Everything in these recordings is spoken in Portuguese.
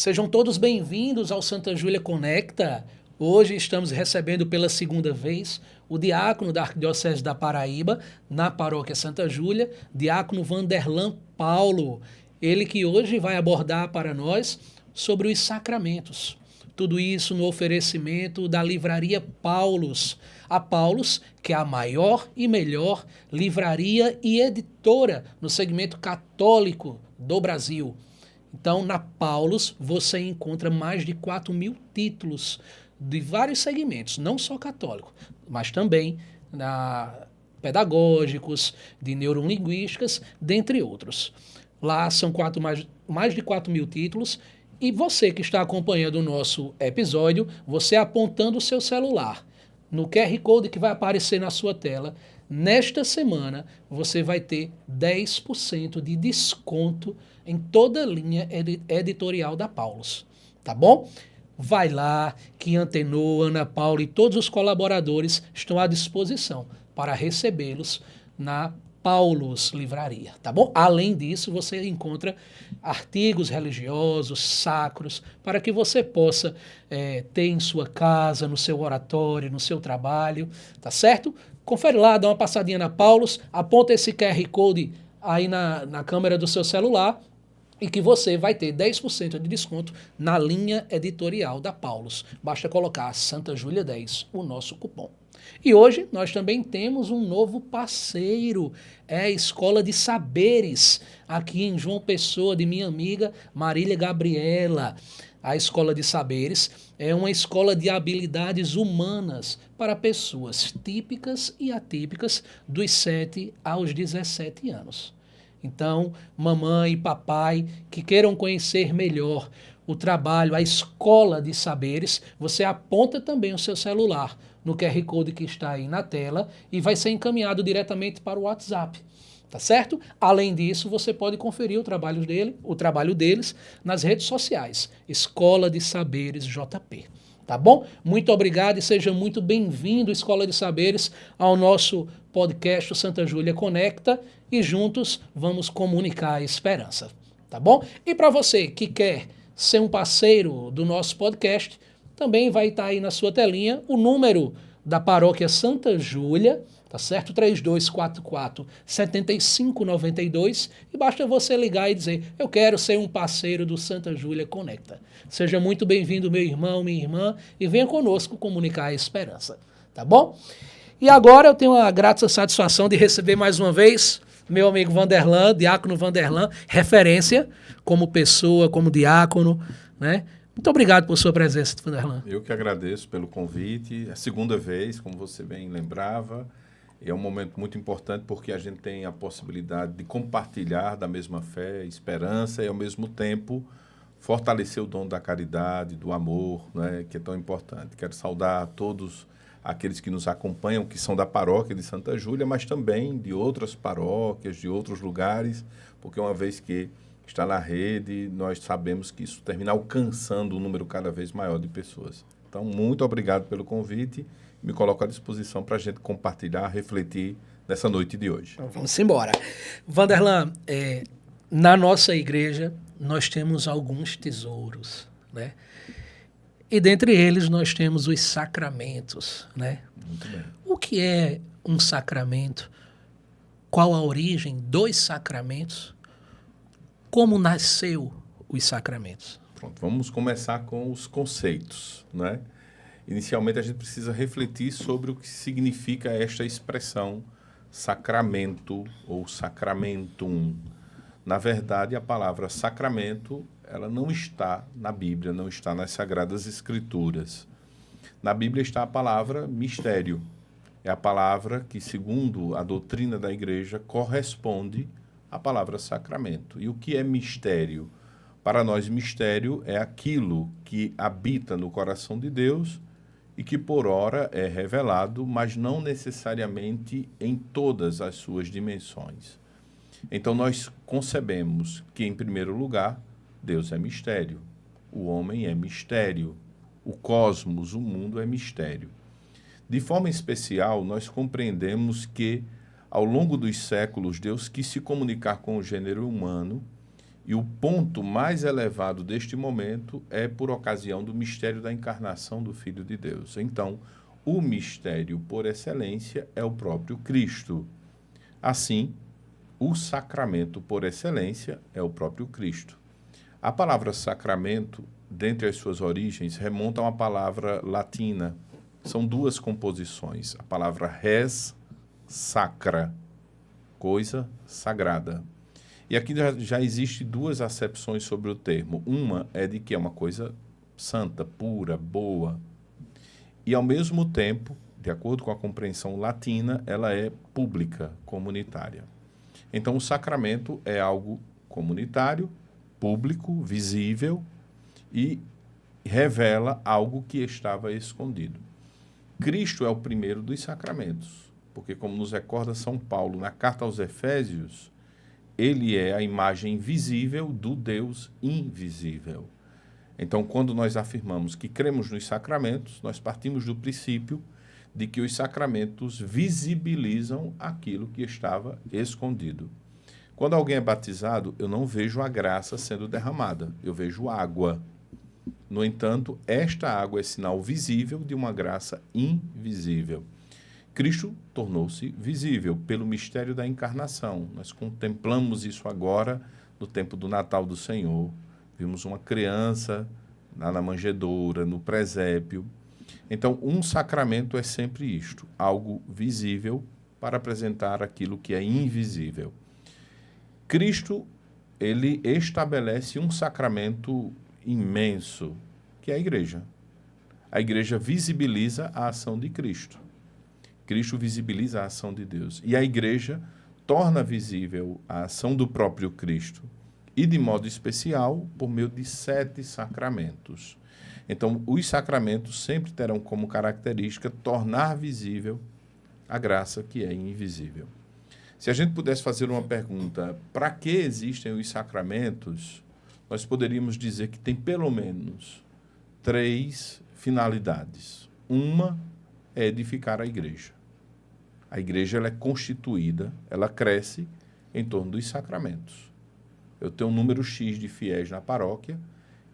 Sejam todos bem-vindos ao Santa Júlia Conecta. Hoje estamos recebendo pela segunda vez o diácono da Arquidiocese da Paraíba, na paróquia Santa Júlia, diácono Vanderlan Paulo. Ele que hoje vai abordar para nós sobre os sacramentos. Tudo isso no oferecimento da livraria Paulus. A Paulus, que é a maior e melhor livraria e editora no segmento católico do Brasil. Então, na Paulus, você encontra mais de 4.000 títulos de vários segmentos, não só católico, mas também pedagógicos, de neurolinguísticas, dentre outros. Lá são mais de 4.000 títulos. E você que está acompanhando o nosso episódio, você apontando o seu celular no QR Code que vai aparecer na sua tela, nesta semana você vai ter 10% de desconto em toda a linha editorial da Paulus, tá bom? Vai lá, que Antenor, Ana Paula e todos os colaboradores estão à disposição para recebê-los na Paulus Livraria, tá bom? Além disso, você encontra artigos religiosos, sacros, para que você possa ter em sua casa, no seu oratório, no seu trabalho, tá certo? Confere lá, dá uma passadinha na Paulus, aponta esse QR Code aí na câmera do seu celular e que você vai ter 10% de desconto na linha editorial da Paulus. Basta colocar Santa Júlia 10, o nosso cupom. E hoje nós também temos um novo parceiro, é a Escola de Saberes, aqui em João Pessoa, de minha amiga Marília Gabriela. A Escola de Saberes é uma escola de habilidades humanas para pessoas típicas e atípicas dos 7 aos 17 anos. Então, mamãe e papai que queiram conhecer melhor o trabalho, a Escola de Saberes, você aponta também o seu celular no QR Code que está aí na tela e vai ser encaminhado diretamente para o WhatsApp, tá certo? Além disso, você pode conferir o trabalho deles nas redes sociais, Escola de Saberes JP. Tá bom? Muito obrigado e seja muito bem-vindo, Escola de Saberes, ao nosso podcast Santa Júlia Conecta e juntos vamos comunicar a esperança, tá bom? E para você que quer ser um parceiro do nosso podcast, também vai estar aí na sua telinha o número da paróquia Santa Júlia, tá certo? 3244-7592 e basta você ligar e dizer, eu quero ser um parceiro do Santa Júlia Conecta. Seja muito bem-vindo, meu irmão, minha irmã, e venha conosco comunicar a esperança, tá bom? E agora eu tenho a grata satisfação de receber mais uma vez meu amigo Vanderlan, diácono Vanderlan, referência como pessoa, como diácono, né? Muito obrigado por sua presença, Vanderlan. Eu que agradeço pelo convite. É a segunda vez, como você bem lembrava. É um momento muito importante porque a gente tem a possibilidade de compartilhar da mesma fé, esperança e, ao mesmo tempo, fortalecer o dom da caridade, do amor, né, que é tão importante. Quero saudar a todos aqueles que nos acompanham, que são da paróquia de Santa Júlia, mas também de outras paróquias, de outros lugares, porque uma vez que está na rede, nós sabemos que isso termina alcançando um número cada vez maior de pessoas. Então, muito obrigado pelo convite. Me coloco à disposição para a gente compartilhar, refletir nessa noite de hoje. Então, vamos embora. Vanderlan, na nossa igreja nós temos alguns tesouros, né? E dentre eles nós temos os sacramentos, né? Muito bem. O que é um sacramento? Qual a origem dos sacramentos? Como nasceu os sacramentos? Pronto, vamos começar com os conceitos, né? Inicialmente, a gente precisa refletir sobre o que significa esta expressão sacramento ou sacramentum. Na verdade, a palavra sacramento, ela não está na Bíblia, não está nas Sagradas Escrituras. Na Bíblia está a palavra mistério. É a palavra que, segundo a doutrina da Igreja, corresponde à palavra sacramento. E o que é mistério? Para nós, mistério é aquilo que habita no coração de Deus e que por ora é revelado, mas não necessariamente em todas as suas dimensões. Então nós concebemos que, em primeiro lugar, Deus é mistério, o homem é mistério, o cosmos, o mundo é mistério. De forma especial, nós compreendemos que, ao longo dos séculos, Deus quis se comunicar com o gênero humano E o ponto mais elevado deste momento é por ocasião do mistério da encarnação do Filho de Deus. Então, o mistério por excelência é o próprio Cristo. Assim, o sacramento por excelência é o próprio Cristo. A palavra sacramento, dentre as suas origens, remonta a uma palavra latina. São duas composições. A palavra res sacra, coisa sagrada. E aqui já existe duas acepções sobre o termo. Uma é de que é uma coisa santa, pura, boa. E, ao mesmo tempo, de acordo com a compreensão latina, ela é pública, comunitária. Então, o sacramento é algo comunitário, público, visível e revela algo que estava escondido. Cristo é o primeiro dos sacramentos, porque, como nos recorda São Paulo na carta aos Efésios, ele é a imagem visível do Deus invisível. Então, quando nós afirmamos que cremos nos sacramentos, nós partimos do princípio de que os sacramentos visibilizam aquilo que estava escondido. Quando alguém é batizado, eu não vejo a graça sendo derramada, eu vejo água. No entanto, esta água é sinal visível de uma graça invisível. Cristo tornou-se visível pelo mistério da encarnação. Nós contemplamos isso agora no tempo do Natal do Senhor. Vimos uma criança lá na manjedoura, no presépio. Então, um sacramento é sempre isto, algo visível para apresentar aquilo que é invisível. Cristo, ele estabelece um sacramento imenso, que é a igreja. A igreja visibiliza a ação de Cristo. Cristo visibiliza a ação de Deus. E a igreja torna visível a ação do próprio Cristo. E, de modo especial, por meio de 7 sacramentos. Então, os sacramentos sempre terão como característica tornar visível a graça que é invisível. Se a gente pudesse fazer uma pergunta, para que existem os sacramentos, nós poderíamos dizer que tem pelo menos 3 finalidades. Uma é edificar a igreja. A igreja ela é constituída, ela cresce em torno dos sacramentos. Eu tenho um número X de fiéis na paróquia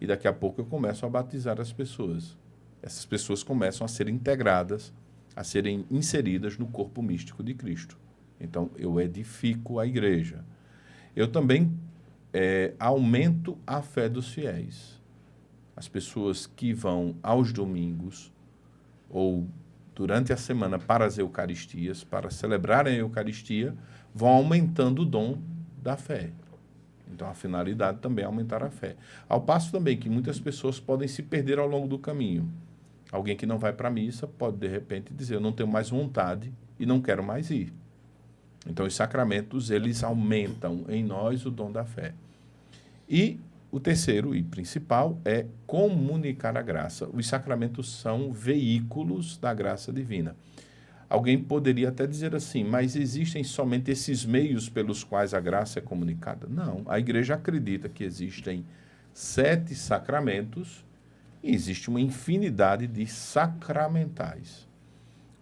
e daqui a pouco eu começo a batizar as pessoas. Essas pessoas começam a ser integradas, a serem inseridas no corpo místico de Cristo. Então, eu edifico a igreja. Eu também aumento a fé dos fiéis. As pessoas que vão aos domingos ou durante a semana para as Eucaristias, para celebrarem a Eucaristia, vão aumentando o dom da fé. Então, a finalidade também é aumentar a fé. Ao passo também que muitas pessoas podem se perder ao longo do caminho. Alguém que não vai para a missa pode, de repente, dizer, eu não tenho mais vontade e não quero mais ir. Então, os sacramentos, eles aumentam em nós o dom da fé. E o terceiro e principal é comunicar a graça. Os sacramentos são veículos da graça divina. Alguém poderia até dizer assim, mas existem somente esses meios pelos quais a graça é comunicada? Não, a igreja acredita que existem 7 sacramentos e existe uma infinidade de sacramentais.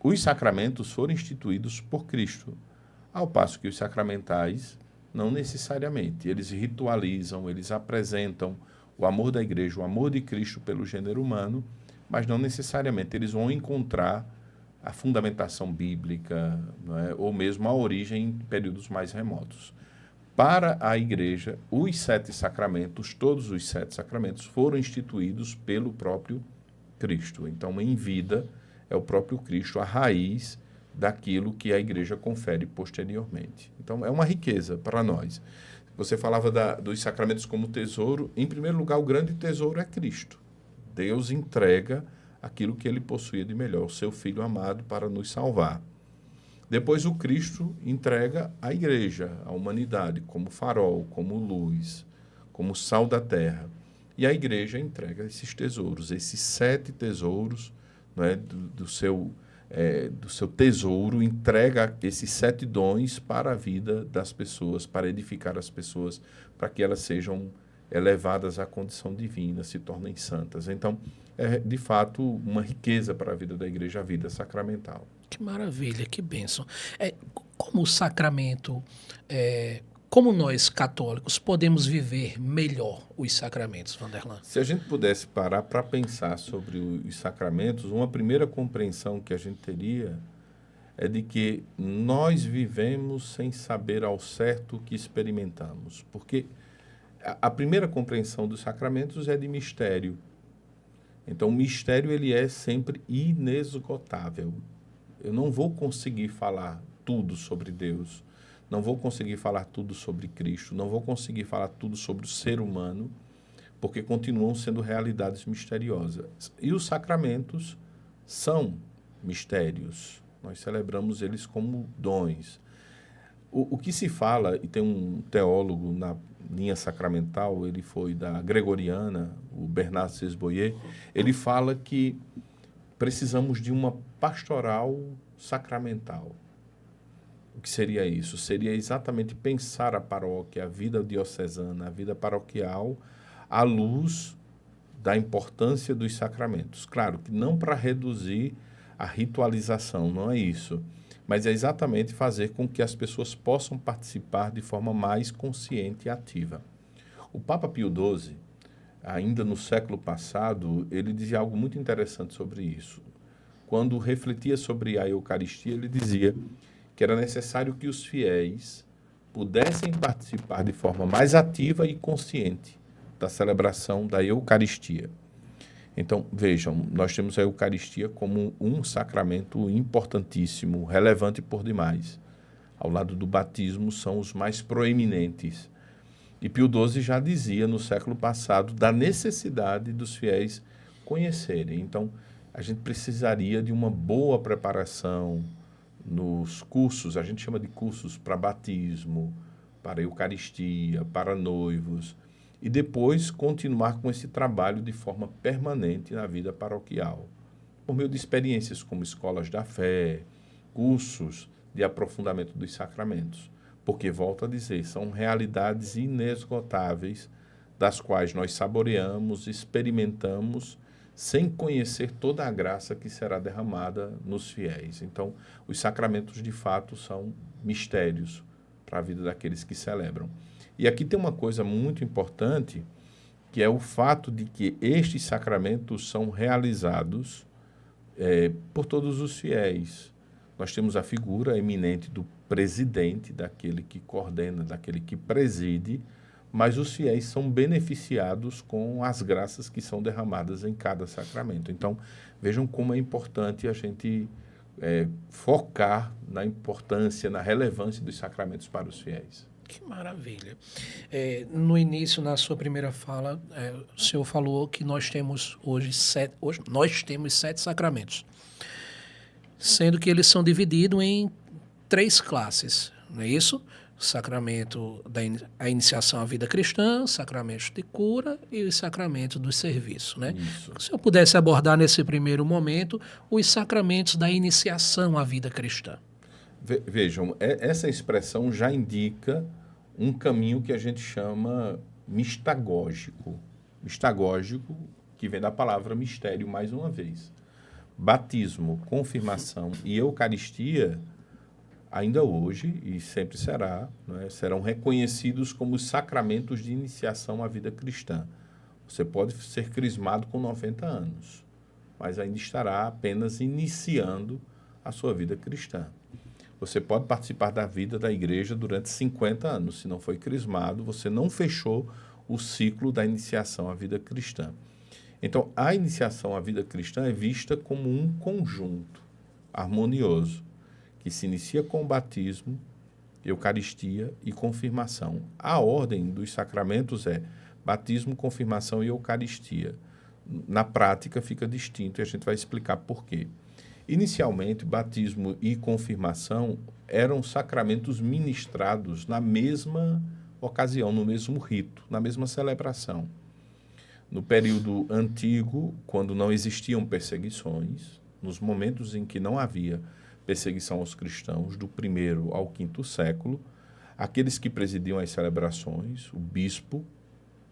Os sacramentos foram instituídos por Cristo, ao passo que os sacramentais não necessariamente. Eles ritualizam, eles apresentam o amor da igreja, o amor de Cristo pelo gênero humano, mas não necessariamente eles vão encontrar a fundamentação bíblica, não é? Ou mesmo a origem em períodos mais remotos. Para a igreja, os 7 sacramentos, todos os 7 sacramentos, foram instituídos pelo próprio Cristo. Então, em vida, é o próprio Cristo a raiz daquilo que a igreja confere posteriormente. Então, é uma riqueza para nós. Você falava dos sacramentos como tesouro. Em primeiro lugar, o grande tesouro é Cristo. Deus entrega aquilo que ele possuía de melhor, o seu Filho amado, para nos salvar. Depois, o Cristo entrega a igreja, a humanidade, como farol, como luz, como sal da terra. E a igreja entrega esses tesouros, esses 7 tesouros, não é, do seu tesouro, entrega esses 7 dons para a vida das pessoas, para edificar as pessoas, para que elas sejam elevadas à condição divina, se tornem santas. Então, é de fato uma riqueza para a vida da igreja, a vida sacramental. Que maravilha, que bênção. Como o sacramento como nós, católicos, podemos viver melhor os sacramentos, Vanderlan? Se a gente pudesse parar para pensar sobre os sacramentos, uma primeira compreensão que a gente teria é de que nós vivemos sem saber ao certo o que experimentamos. Porque a primeira compreensão dos sacramentos é de mistério. Então, o mistério ele é sempre inesgotável. Eu não vou conseguir falar tudo sobre Deus, não vou conseguir falar tudo sobre Cristo, não vou conseguir falar tudo sobre o ser humano, porque continuam sendo realidades misteriosas. E os sacramentos são mistérios. Nós celebramos eles como dons. O que se fala, e tem um teólogo na linha sacramental, ele foi da Gregoriana, o Bernard Sesboyer, ele fala que precisamos de uma pastoral sacramental. O que seria isso? Seria exatamente pensar a paróquia, a vida diocesana, a vida paroquial, à luz da importância dos sacramentos. Claro que não para reduzir a ritualização, não é isso, mas é exatamente fazer com que as pessoas possam participar de forma mais consciente e ativa. O Papa Pio XII, ainda no século passado, ele dizia algo muito interessante sobre isso. Quando refletia sobre a Eucaristia, ele dizia que era necessário que os fiéis pudessem participar de forma mais ativa e consciente da celebração da Eucaristia. Então, vejam, nós temos a Eucaristia como um sacramento importantíssimo, relevante por demais. Ao lado do batismo, são os mais proeminentes. E Pio XII já dizia, no século passado, da necessidade dos fiéis conhecerem. Então, a gente precisaria de uma boa preparação nos cursos, a gente chama de cursos para batismo, para Eucaristia, para noivos, e depois continuar com esse trabalho de forma permanente na vida paroquial, por meio de experiências como escolas da fé, cursos de aprofundamento dos sacramentos, porque, volto a dizer, são realidades inesgotáveis das quais nós saboreamos, experimentamos, sem conhecer toda a graça que será derramada nos fiéis. Então, os sacramentos, de fato, são mistérios para a vida daqueles que celebram. E aqui tem uma coisa muito importante, que é o fato de que estes sacramentos são realizados por todos os fiéis. Nós temos a figura eminente do presidente, daquele que coordena, daquele que preside, mas os fiéis são beneficiados com as graças que são derramadas em cada sacramento. Então, vejam como é importante a gente focar na importância, na relevância dos sacramentos para os fiéis. Que maravilha. No início, na sua primeira fala, o senhor falou que nós temos hoje nós temos 7 sacramentos, sendo que eles são divididos em 3 classes, não é isso? Sacramento da iniciação à vida cristã, sacramento de cura e o sacramento do serviço, né? Isso. Se eu pudesse abordar nesse primeiro momento os sacramentos da iniciação à vida cristã. Vejam, essa expressão já indica um caminho que a gente chama mistagógico. Mistagógico, que vem da palavra mistério, mais uma vez. Batismo, confirmação e Eucaristia, ainda hoje, e sempre será, né, serão reconhecidos como os sacramentos de iniciação à vida cristã. Você pode ser crismado com 90 anos, mas ainda estará apenas iniciando a sua vida cristã. Você pode participar da vida da igreja durante 50 anos. Se não foi crismado, você não fechou o ciclo da iniciação à vida cristã. Então, a iniciação à vida cristã é vista como um conjunto harmonioso, que se inicia com o batismo, Eucaristia e confirmação. A ordem dos sacramentos é batismo, confirmação e Eucaristia. Na prática fica distinto e a gente vai explicar por quê. Inicialmente, batismo e confirmação eram sacramentos ministrados na mesma ocasião, no mesmo rito, na mesma celebração. No período antigo, quando não existiam perseguições, nos momentos em que não havia perseguição aos cristãos, do 1º ao 5º século, aqueles que presidiam as celebrações, o bispo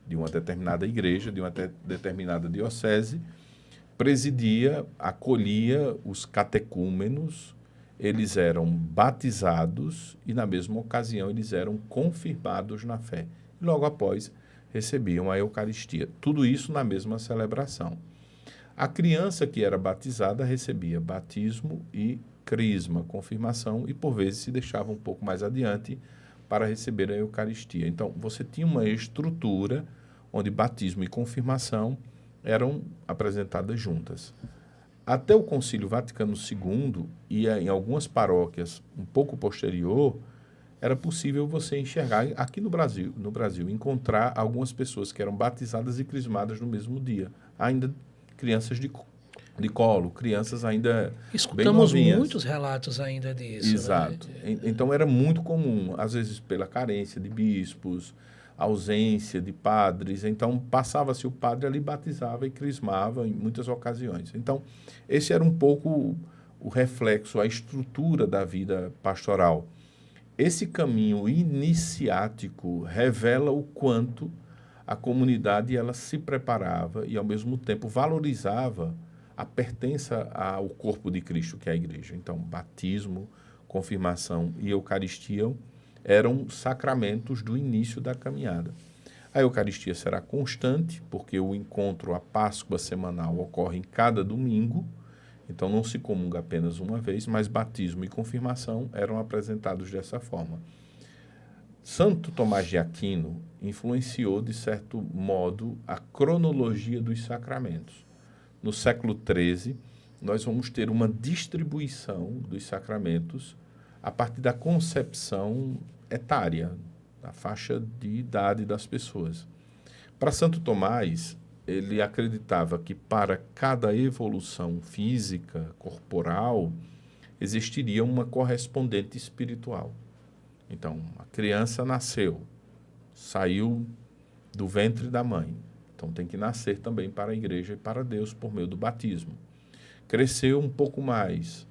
de uma determinada igreja, de uma determinada diocese, presidia, acolhia os catecúmenos, eles eram batizados e, na mesma ocasião, eles eram confirmados na fé. E logo após, recebiam a Eucaristia. Tudo isso na mesma celebração. A criança que era batizada recebia batismo e crisma, confirmação, e por vezes se deixava um pouco mais adiante para receber a Eucaristia. Então, você tinha uma estrutura onde batismo e confirmação eram apresentadas juntas. Até o Concílio Vaticano II, e em algumas paróquias um pouco posterior, era possível você enxergar, aqui no Brasil, encontrar algumas pessoas que eram batizadas e crismadas no mesmo dia. Ainda crianças de colo, crianças ainda bem Escutamos novinhas. muitos relatos ainda disso. Exato. Né? Então era muito comum, às vezes pela carência de bispos, ausência de padres. Então passava-se o padre ali, batizava e crismava em muitas ocasiões. Então esse era um pouco o reflexo, a estrutura da vida pastoral. Esse caminho iniciático revela o quanto a comunidade ela se preparava e, ao mesmo tempo, valorizava a pertença ao corpo de Cristo, que é a igreja. Então, batismo, confirmação e Eucaristia eram sacramentos do início da caminhada. A Eucaristia será constante, porque o encontro, a Páscoa semanal, ocorre em cada domingo. Então, não se comunga apenas uma vez, mas batismo e confirmação eram apresentados dessa forma. Santo Tomás de Aquino influenciou, de certo modo, a cronologia dos sacramentos. No século XIII, nós vamos ter uma distribuição dos sacramentos a partir da concepção etária, da faixa de idade das pessoas. Para Santo Tomás, ele acreditava que para cada evolução física, corporal, existiria uma correspondente espiritual. Então, a criança nasceu, saiu do ventre da mãe. Então, tem que nascer também para a igreja e para Deus por meio do batismo. Cresceu um pouco mais,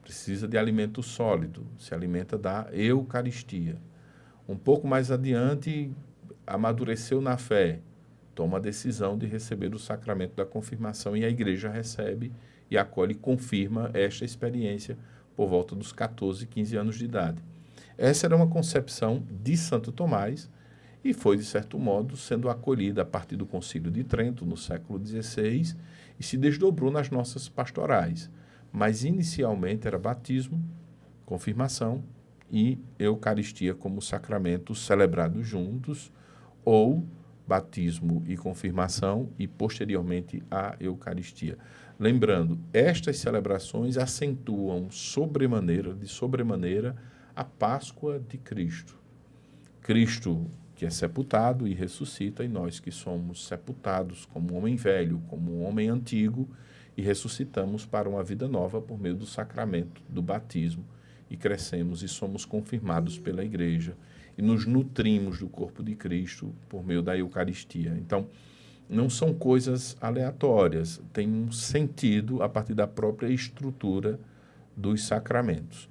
precisa de alimento sólido, se alimenta da Eucaristia. Um pouco mais adiante, amadureceu na fé, toma a decisão de receber o sacramento da confirmação e a igreja recebe e acolhe e confirma esta experiência por volta dos 14, 15 anos de idade. Essa era uma concepção de Santo Tomás e foi, de certo modo, sendo acolhida a partir do Concílio de Trento, no século XVI, e se desdobrou nas nossas pastorais. Mas, inicialmente, era batismo, confirmação e Eucaristia como sacramentos celebrados juntos, ou batismo e confirmação e, posteriormente, a Eucaristia. Lembrando, estas celebrações acentuam de sobremaneira, a Páscoa de Cristo. Cristo que é sepultado e ressuscita, e nós que somos sepultados como um homem velho, como um homem antigo, e ressuscitamos para uma vida nova por meio do sacramento do batismo, e crescemos e somos confirmados pela igreja, e nos nutrimos do corpo de Cristo por meio da Eucaristia. Então, não são coisas aleatórias, tem um sentido a partir da própria estrutura dos sacramentos.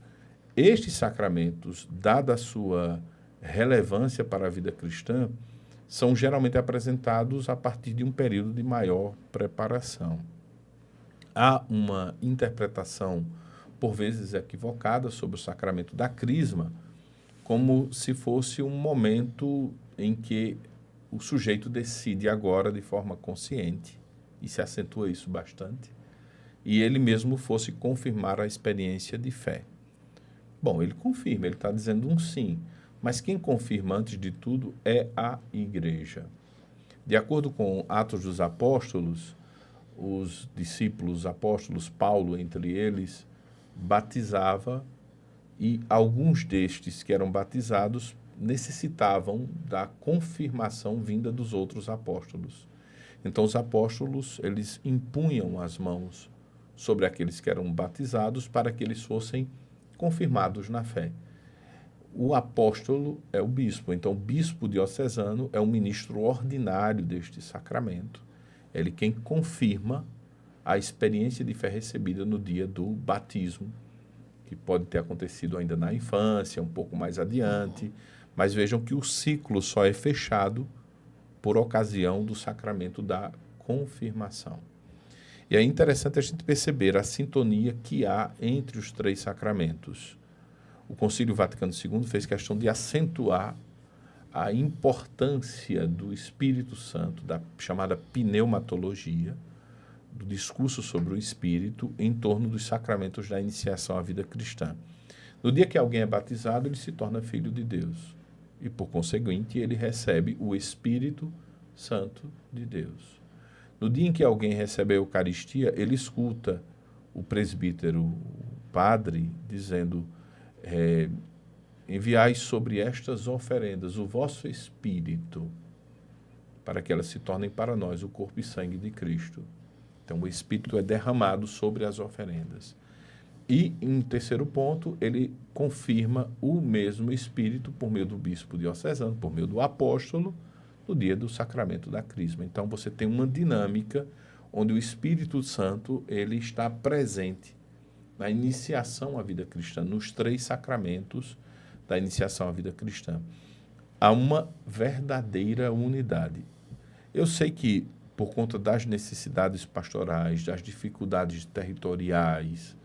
Estes sacramentos, dada a sua relevância para a vida cristã, são geralmente apresentados a partir de um período de maior preparação. Há uma interpretação, por vezes equivocada, sobre o sacramento da crisma, como se fosse um momento em que o sujeito decide agora de forma consciente, e se acentua isso bastante, e ele mesmo fosse confirmar a experiência de fé. Bom, ele confirma, ele está dizendo um sim, mas quem confirma antes de tudo é a igreja. De acordo com Atos dos Apóstolos, os discípulos apóstolos, Paulo entre eles, batizava, e alguns destes que eram batizados necessitavam da confirmação vinda dos outros apóstolos. Então os apóstolos, eles impunham as mãos sobre aqueles que eram batizados para que eles fossem confirmados na fé. O apóstolo é o bispo, então o bispo diocesano é o ministro ordinário deste sacramento. Ele quem confirma a experiência de fé recebida no dia do batismo, que pode ter acontecido ainda na infância, um pouco mais adiante, mas vejam que o ciclo só é fechado por ocasião do sacramento da confirmação. E é interessante a gente perceber a sintonia que há entre os três sacramentos. O Concílio Vaticano II fez questão de acentuar a importância do Espírito Santo, da chamada pneumatologia, do discurso sobre o Espírito em torno dos sacramentos da iniciação à vida cristã. No dia que alguém é batizado, ele se torna filho de Deus. E, por conseguinte, ele recebe o Espírito Santo de Deus. No dia em que alguém recebe a Eucaristia, ele escuta o presbítero, o padre, dizendo: enviai sobre estas oferendas o vosso Espírito, para que elas se tornem para nós o corpo e sangue de Cristo. Então, o Espírito é derramado sobre as oferendas. E, em terceiro ponto, ele confirma o mesmo Espírito por meio do bispo diocesano, por meio do apóstolo, no dia do sacramento da Crisma. Então, você tem uma dinâmica onde o Espírito Santo ele está presente na iniciação à vida cristã, nos três sacramentos da iniciação à vida cristã. Há uma verdadeira unidade. Eu sei que, por conta das necessidades pastorais, das dificuldades territoriais,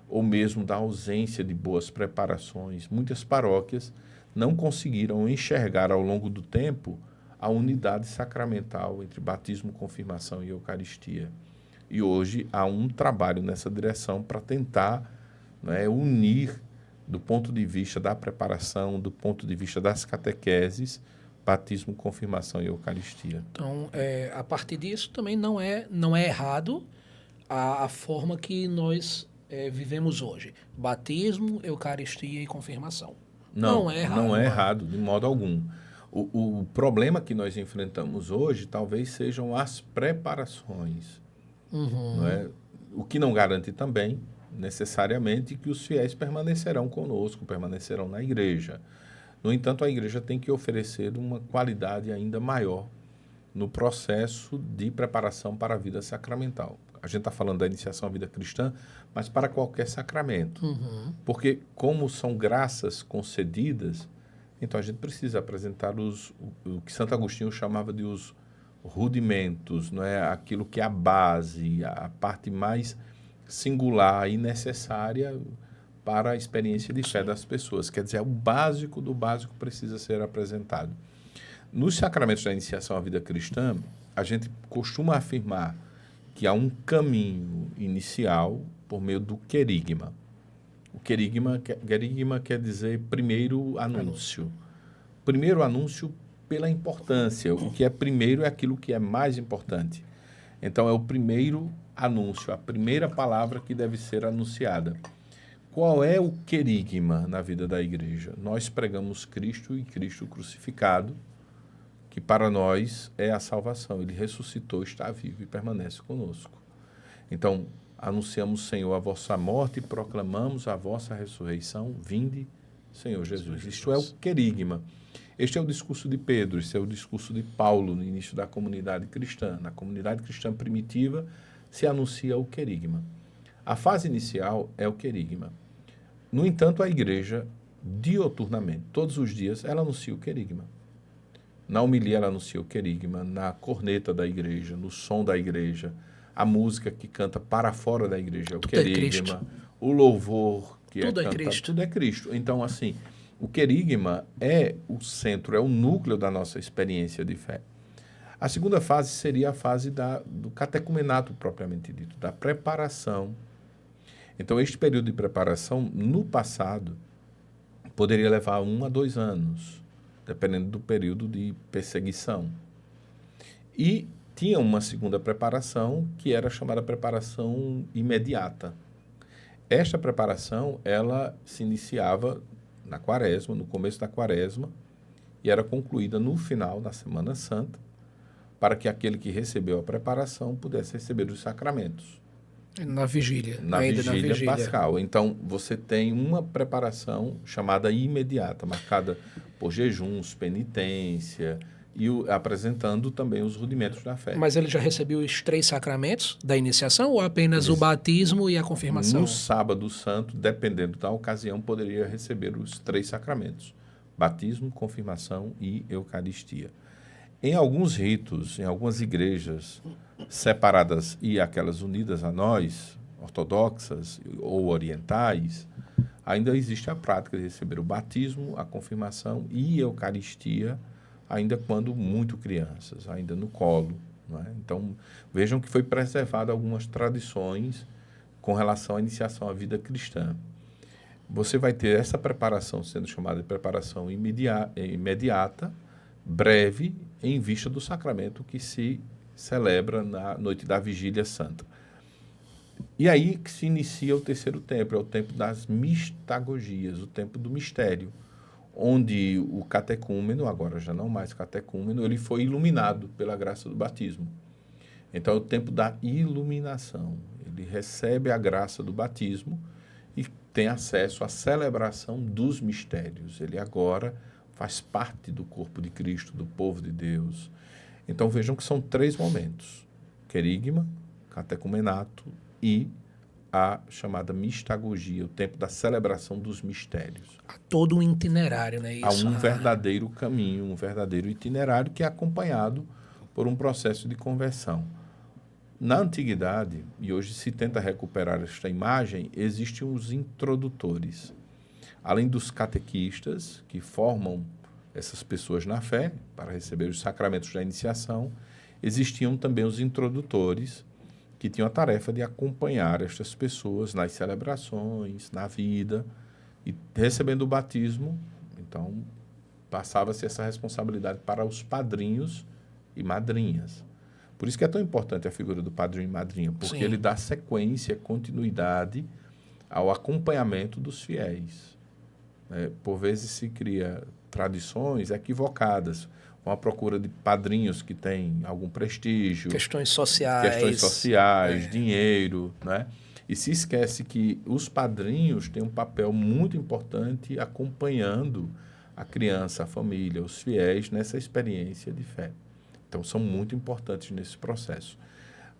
ou mesmo da ausência de boas preparações, muitas paróquias não conseguiram enxergar ao longo do tempo a unidade sacramental entre batismo, confirmação e Eucaristia. E hoje há um trabalho nessa direção para tentar, né, unir, do ponto de vista da preparação, do ponto de vista das catequeses, batismo, confirmação e Eucaristia. Então, a partir disso, também não é errado a forma que nós vivemos hoje. Batismo, Eucaristia e confirmação. Não é errado. Não é errado, de modo algum. O problema que nós enfrentamos hoje talvez sejam as preparações. Não é? O que não garante também, necessariamente, que os fiéis permanecerão conosco, permanecerão na igreja. No entanto, a igreja tem que oferecer uma qualidade ainda maior no processo de preparação para a vida sacramental. A gente está falando da iniciação à vida cristã, mas para qualquer sacramento. Porque, como são graças concedidas, então a gente precisa apresentar o que Santo Agostinho chamava de os rudimentos, não é? Aquilo que é a base, a parte mais singular e necessária para a experiência de fé das pessoas. Quer dizer, o básico do básico precisa ser apresentado. Nos sacramentos da iniciação à vida cristã, a gente costuma afirmar que há um caminho inicial por meio do querigma. O querigma quer dizer primeiro anúncio. Primeiro anúncio pela importância. O que é primeiro é aquilo que é mais importante. Então, é o primeiro anúncio, a primeira palavra que deve ser anunciada. Qual é o querigma na vida da igreja? Nós pregamos Cristo e Cristo crucificado, que para nós é a salvação. Ele ressuscitou, está vivo e permanece conosco. Então, anunciamos, Senhor, a vossa morte e proclamamos a vossa ressurreição. Vinde, Senhor Jesus. Isto é o querigma. Este é o discurso de Pedro, este é o discurso de Paulo no início da comunidade cristã. Na comunidade cristã primitiva se anuncia o querigma. A fase inicial é o querigma. No entanto, a igreja, dioturnamente, todos os dias, ela anuncia o querigma. Na homilia, ela anuncia o querigma, na corneta da igreja, no som da igreja, a música que canta para fora da igreja, o querigma, o louvor que tudo é cantado, tudo é Cristo. Então, assim, o querigma é o centro, é o núcleo da nossa experiência de fé. A segunda fase seria a fase do catecumenato propriamente dito, da preparação. Então, este período de preparação, no passado, poderia levar 1 a 2 anos, dependendo do período de perseguição. E tinha uma segunda preparação, que era chamada preparação imediata. Esta preparação, ela se iniciava na quaresma, no começo da quaresma, e era concluída no final da Semana Santa, para que aquele que recebeu a preparação pudesse receber os sacramentos. Na vigília. Na vigília pascal. Então, você tem uma preparação chamada imediata, marcada por jejuns, penitência, e apresentando também os rudimentos da fé. Mas ele já recebeu os 3 sacramentos da iniciação ou apenas o batismo e a confirmação? No sábado santo, dependendo da ocasião, poderia receber os 3 sacramentos: batismo, confirmação e Eucaristia. Em alguns ritos, em algumas igrejas, separadas e aquelas unidas a nós, ortodoxas ou orientais, ainda existe a prática de receber o batismo, a confirmação e a Eucaristia, ainda quando muito crianças, ainda no colo. Não é? Então, vejam que foi preservado algumas tradições com relação à iniciação à vida cristã. Você vai ter essa preparação sendo chamada de preparação imediata, breve, em vista do sacramento que se celebra na noite da Vigília Santa. E aí que se inicia o terceiro tempo, é o tempo das mistagogias, o tempo do mistério, onde o catecúmeno, agora já não mais catecúmeno, ele foi iluminado pela graça do batismo. Então é o tempo da iluminação. Ele recebe a graça do batismo e tem acesso à celebração dos mistérios. Ele agora faz parte do corpo de Cristo, do povo de Deus. Então vejam que são 3 momentos: querigma, catecumenato e a chamada mistagogia, o tempo da celebração dos mistérios. Há todo um itinerário, né? Há Isso. um verdadeiro caminho, um verdadeiro itinerário que é acompanhado por um processo de conversão. Na antiguidade, e hoje se tenta recuperar esta imagem, existem os introdutores. Além dos catequistas, que formam essas pessoas na fé, para receber os sacramentos da iniciação, existiam também os introdutores, que tinham a tarefa de acompanhar estas pessoas nas celebrações, na vida, e recebendo o batismo, então passava-se essa responsabilidade para os padrinhos e madrinhas. Por isso que é tão importante a figura do padrinho e madrinha, porque Sim. ele dá sequência, continuidade ao acompanhamento dos fiéis. Por vezes se cria tradições equivocadas, com a procura de padrinhos que têm algum prestígio, Questões sociais, dinheiro, né? E se esquece que os padrinhos têm um papel muito importante acompanhando a criança, a família, os fiéis nessa experiência de fé. Então, são muito importantes nesse processo.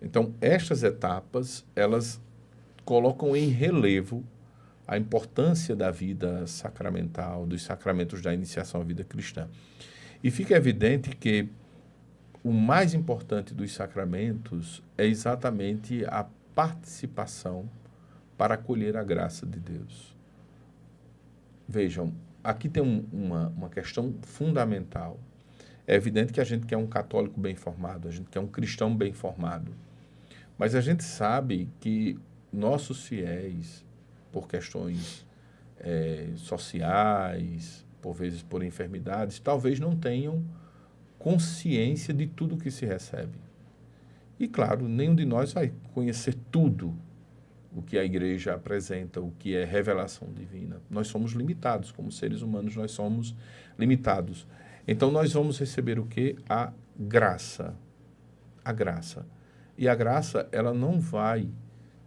Então, estas etapas, elas colocam em relevo a importância da vida sacramental, dos sacramentos da iniciação à vida cristã. E fica evidente que o mais importante dos sacramentos é exatamente a participação para acolher a graça de Deus. Vejam, aqui tem uma questão fundamental. É evidente que a gente quer um católico bem formado, a gente quer um cristão bem formado. Mas a gente sabe que nossos fiéis, por questões sociais, por vezes por enfermidades, talvez não tenham consciência de tudo que se recebe. E, claro, nenhum de nós vai conhecer tudo o que a igreja apresenta, o que é revelação divina. Nós somos limitados, como seres humanos, nós somos limitados. Então, nós vamos receber o quê? A graça. A graça. E a graça, ela não vai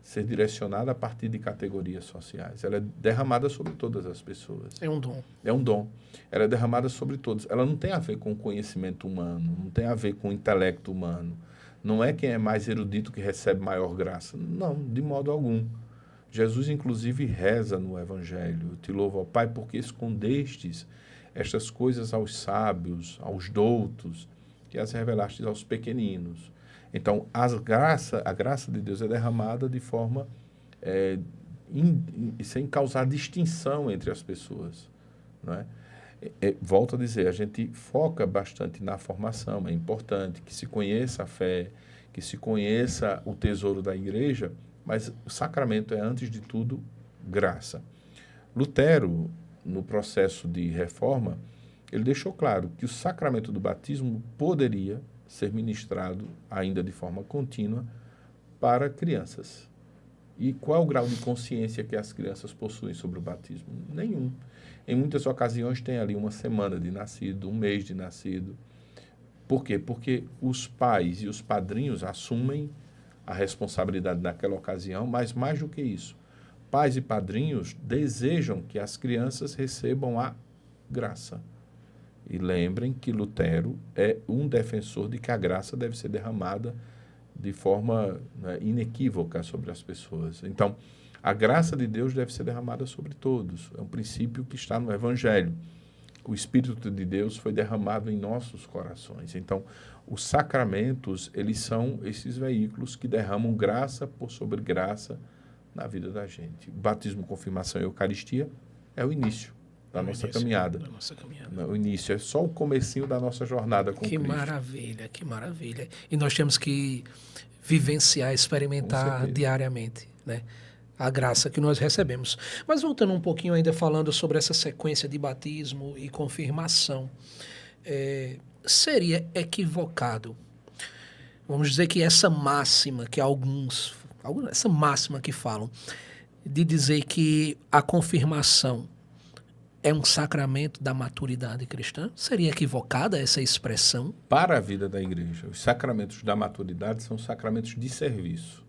ser direcionada a partir de categorias sociais. Ela é derramada sobre todas as pessoas. É um dom. É um dom. Ela é derramada sobre todos. Ela não tem a ver com o conhecimento humano, não tem a ver com o intelecto humano. Não é quem é mais erudito que recebe maior graça. Não, de modo algum. Jesus, inclusive, reza no Evangelho: Eu te louvo, ó Pai, porque escondestes estas coisas aos sábios, aos doutos, que as revelastes aos pequeninos. Então, a graça de Deus é derramada de forma sem causar distinção entre as pessoas. Não é? Volto a dizer, a gente foca bastante na formação, é importante que se conheça a fé, que se conheça o tesouro da igreja, mas o sacramento é, antes de tudo, graça. Lutero, no processo de reforma, ele deixou claro que o sacramento do batismo poderia ser ministrado ainda de forma contínua para crianças. E qual é o grau de consciência que as crianças possuem sobre o batismo? Nenhum. Em muitas ocasiões tem ali uma semana de nascido, um mês de nascido. Por quê? Porque os pais e os padrinhos assumem a responsabilidade naquela ocasião, mas mais do que isso, pais e padrinhos desejam que as crianças recebam a graça. E lembrem que Lutero é um defensor de que a graça deve ser derramada de forma inequívoca sobre as pessoas. Então, a graça de Deus deve ser derramada sobre todos. É um princípio que está no Evangelho. o Espírito de Deus foi derramado em nossos corações. Então, os sacramentos, eles são esses veículos que derramam graça por sobre graça na vida da gente. Batismo, confirmação e Eucaristia é o início da nossa caminhada. Da nossa caminhada. O início é só o comecinho da nossa jornada com Que Cristo. maravilha, que maravilha. E nós temos que vivenciar, experimentar diariamente, né? A graça que nós recebemos. Mas voltando um pouquinho ainda falando sobre essa sequência de batismo e confirmação, seria equivocado, vamos dizer que essa máxima que essa máxima que falam, de dizer que a confirmação é um sacramento da maturidade cristã? Seria equivocada essa expressão? Para a vida da igreja, os sacramentos da maturidade são sacramentos de serviço.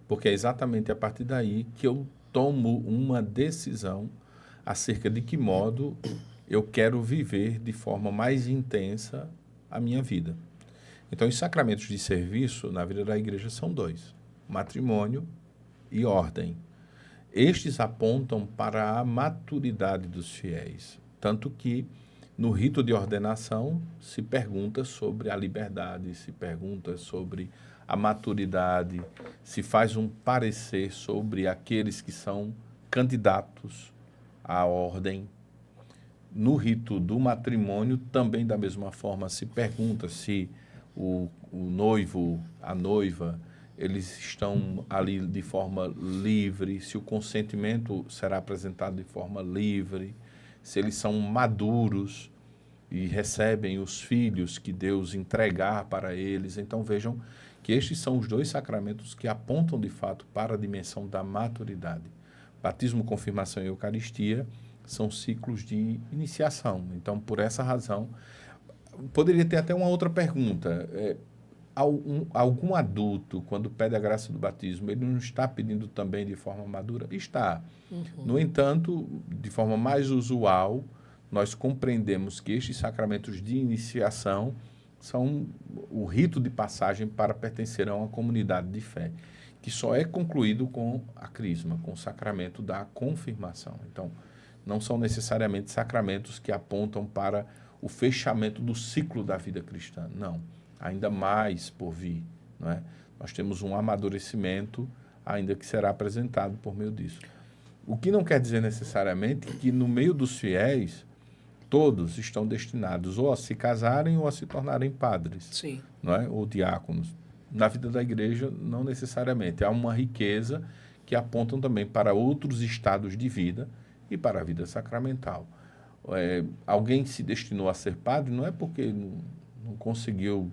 Porque é exatamente a partir daí que eu tomo uma decisão acerca de que modo eu quero viver de forma mais intensa a minha vida. Então, os sacramentos de serviço na vida da igreja são dois: matrimônio e ordem. Estes apontam para a maturidade dos fiéis, tanto que no rito de ordenação se pergunta sobre a liberdade, se pergunta sobre a maturidade, se faz um parecer sobre aqueles que são candidatos à ordem. No rito do matrimônio, também da mesma forma, se pergunta se o noivo, a noiva, eles estão ali de forma livre, se o consentimento será apresentado de forma livre, se eles são maduros e recebem os filhos que Deus entregar para eles. Então vejam que estes são os dois sacramentos que apontam de fato para a dimensão da maturidade. Batismo, confirmação e Eucaristia são ciclos de iniciação. Então, por essa razão, poderia ter até uma outra pergunta. Algum adulto, quando pede a graça do batismo, ele não está pedindo também de forma madura? Está. No entanto, de forma mais usual, nós compreendemos que estes sacramentos de iniciação são o rito de passagem para pertencer a uma comunidade de fé, que só é concluído com a crisma, com o sacramento da confirmação. Então, não são necessariamente sacramentos que apontam para o fechamento do ciclo da vida cristã. Não. Ainda mais por vir, não é? Nós temos um amadurecimento ainda que será apresentado por meio disso. O que não quer dizer necessariamente que no meio dos fiéis todos estão destinados ou a se casarem ou a se tornarem padres. Sim. Não é? Ou diáconos. Na vida da igreja, não necessariamente. Há uma riqueza que apontam também para outros estados de vida e para a vida sacramental. Alguém se destinou a ser padre não é porque não conseguiu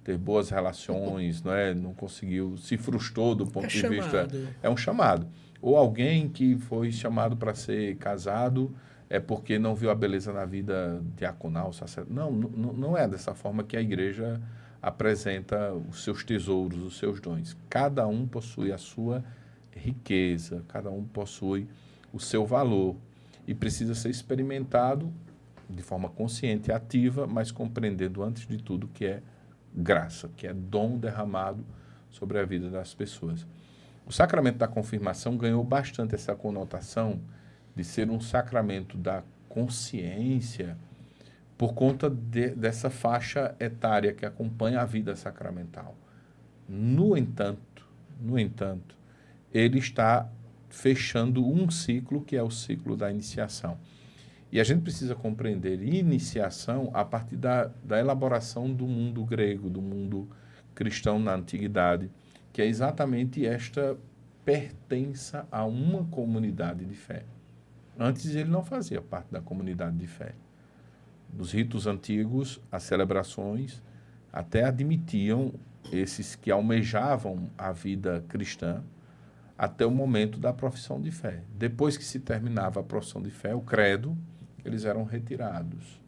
ter boas relações, não conseguiu, se frustrou do ponto de vista... É um chamado. Ou alguém que foi chamado para ser casado é porque não viu a beleza na vida diaconal, sacerdotal. Não é dessa forma que a igreja apresenta os seus tesouros, os seus dons. Cada um possui a sua riqueza, cada um possui o seu valor e precisa ser experimentado de forma consciente e ativa, mas compreendendo antes de tudo que é graça, que é dom derramado sobre a vida das pessoas. O sacramento da confirmação ganhou bastante essa conotação de ser um sacramento da consciência por conta dessa faixa etária que acompanha a vida sacramental. No entanto, ele está fechando um ciclo que é o ciclo da iniciação. E a gente precisa compreender iniciação a partir da elaboração do mundo grego, do mundo cristão na antiguidade, que é exatamente esta pertença a uma comunidade de fé. Antes ele não fazia parte da comunidade de fé. Nos ritos antigos, as celebrações até admitiam esses que almejavam a vida cristã até o momento da profissão de fé. Depois que se terminava a profissão de fé, o credo, eles eram retirados.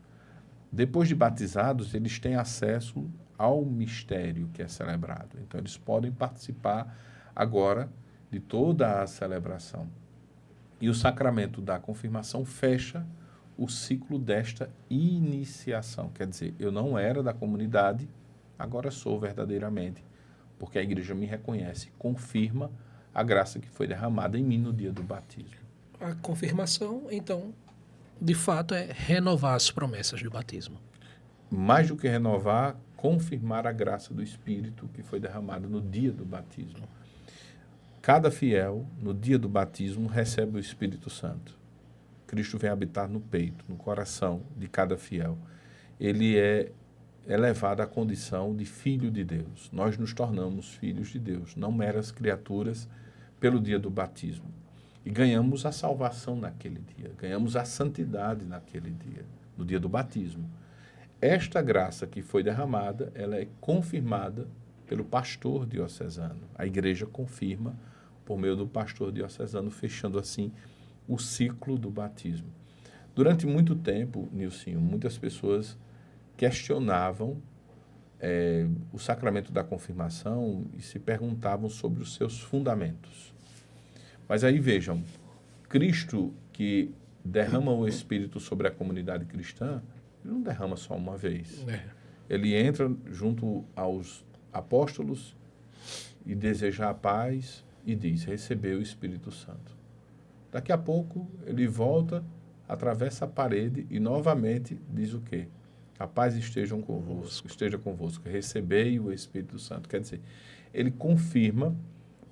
Depois de batizados, eles têm acesso ao mistério que é celebrado. Então, eles podem participar agora de toda a celebração. E o sacramento da confirmação fecha o ciclo desta iniciação. Quer dizer, eu não era da comunidade, agora sou verdadeiramente, porque a igreja me reconhece, confirma a graça que foi derramada em mim no dia do batismo. A confirmação, então, De fato, é renovar as promessas do batismo. Mais do que renovar, confirmar a graça do Espírito que foi derramada no dia do batismo. Cada fiel, no dia do batismo, recebe o Espírito Santo. Cristo vem habitar no peito, no coração de cada fiel. Ele é elevado à condição de filho de Deus. Nós nos tornamos filhos de Deus, não meras criaturas, pelo dia do batismo. E ganhamos a salvação naquele dia, ganhamos a santidade naquele dia, no dia do batismo. Esta graça que foi derramada, ela é confirmada pelo pastor diocesano. A igreja confirma por meio do pastor diocesano, fechando assim o ciclo do batismo. Durante muito tempo, Nilcinho, muitas pessoas questionavam o sacramento da confirmação e se perguntavam sobre os seus fundamentos. Mas aí vejam, Cristo que derrama o Espírito sobre a comunidade cristã, ele não derrama só uma vez. Ele entra junto aos apóstolos e deseja a paz e diz, recebeu o Espírito Santo. Daqui a pouco ele volta, atravessa a parede e novamente diz o quê? A paz esteja convosco, recebei o Espírito Santo. Quer dizer, ele confirma,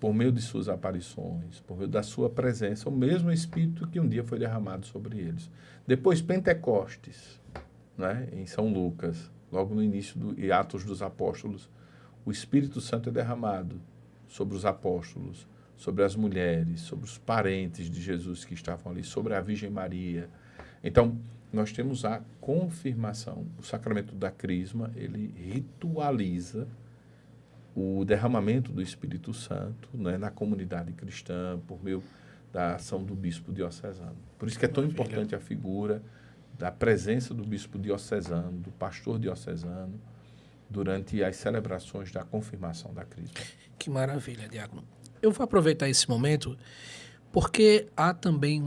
por meio de suas aparições, por meio da sua presença, o mesmo Espírito que um dia foi derramado sobre eles. Depois, Pentecostes, né, em São Lucas, logo no início do Atos dos Apóstolos, o Espírito Santo é derramado sobre os apóstolos, sobre as mulheres, sobre os parentes de Jesus que estavam ali, sobre a Virgem Maria. Então, nós temos a confirmação. O sacramento da Crisma, ele ritualiza o derramamento do Espírito Santo, né, na comunidade cristã, por meio da ação do bispo diocesano. Por isso que é tão importante a figura da presença do bispo diocesano, do pastor diocesano, durante as celebrações da confirmação da Crisma. Que maravilha, diácono. Eu vou aproveitar esse momento porque há também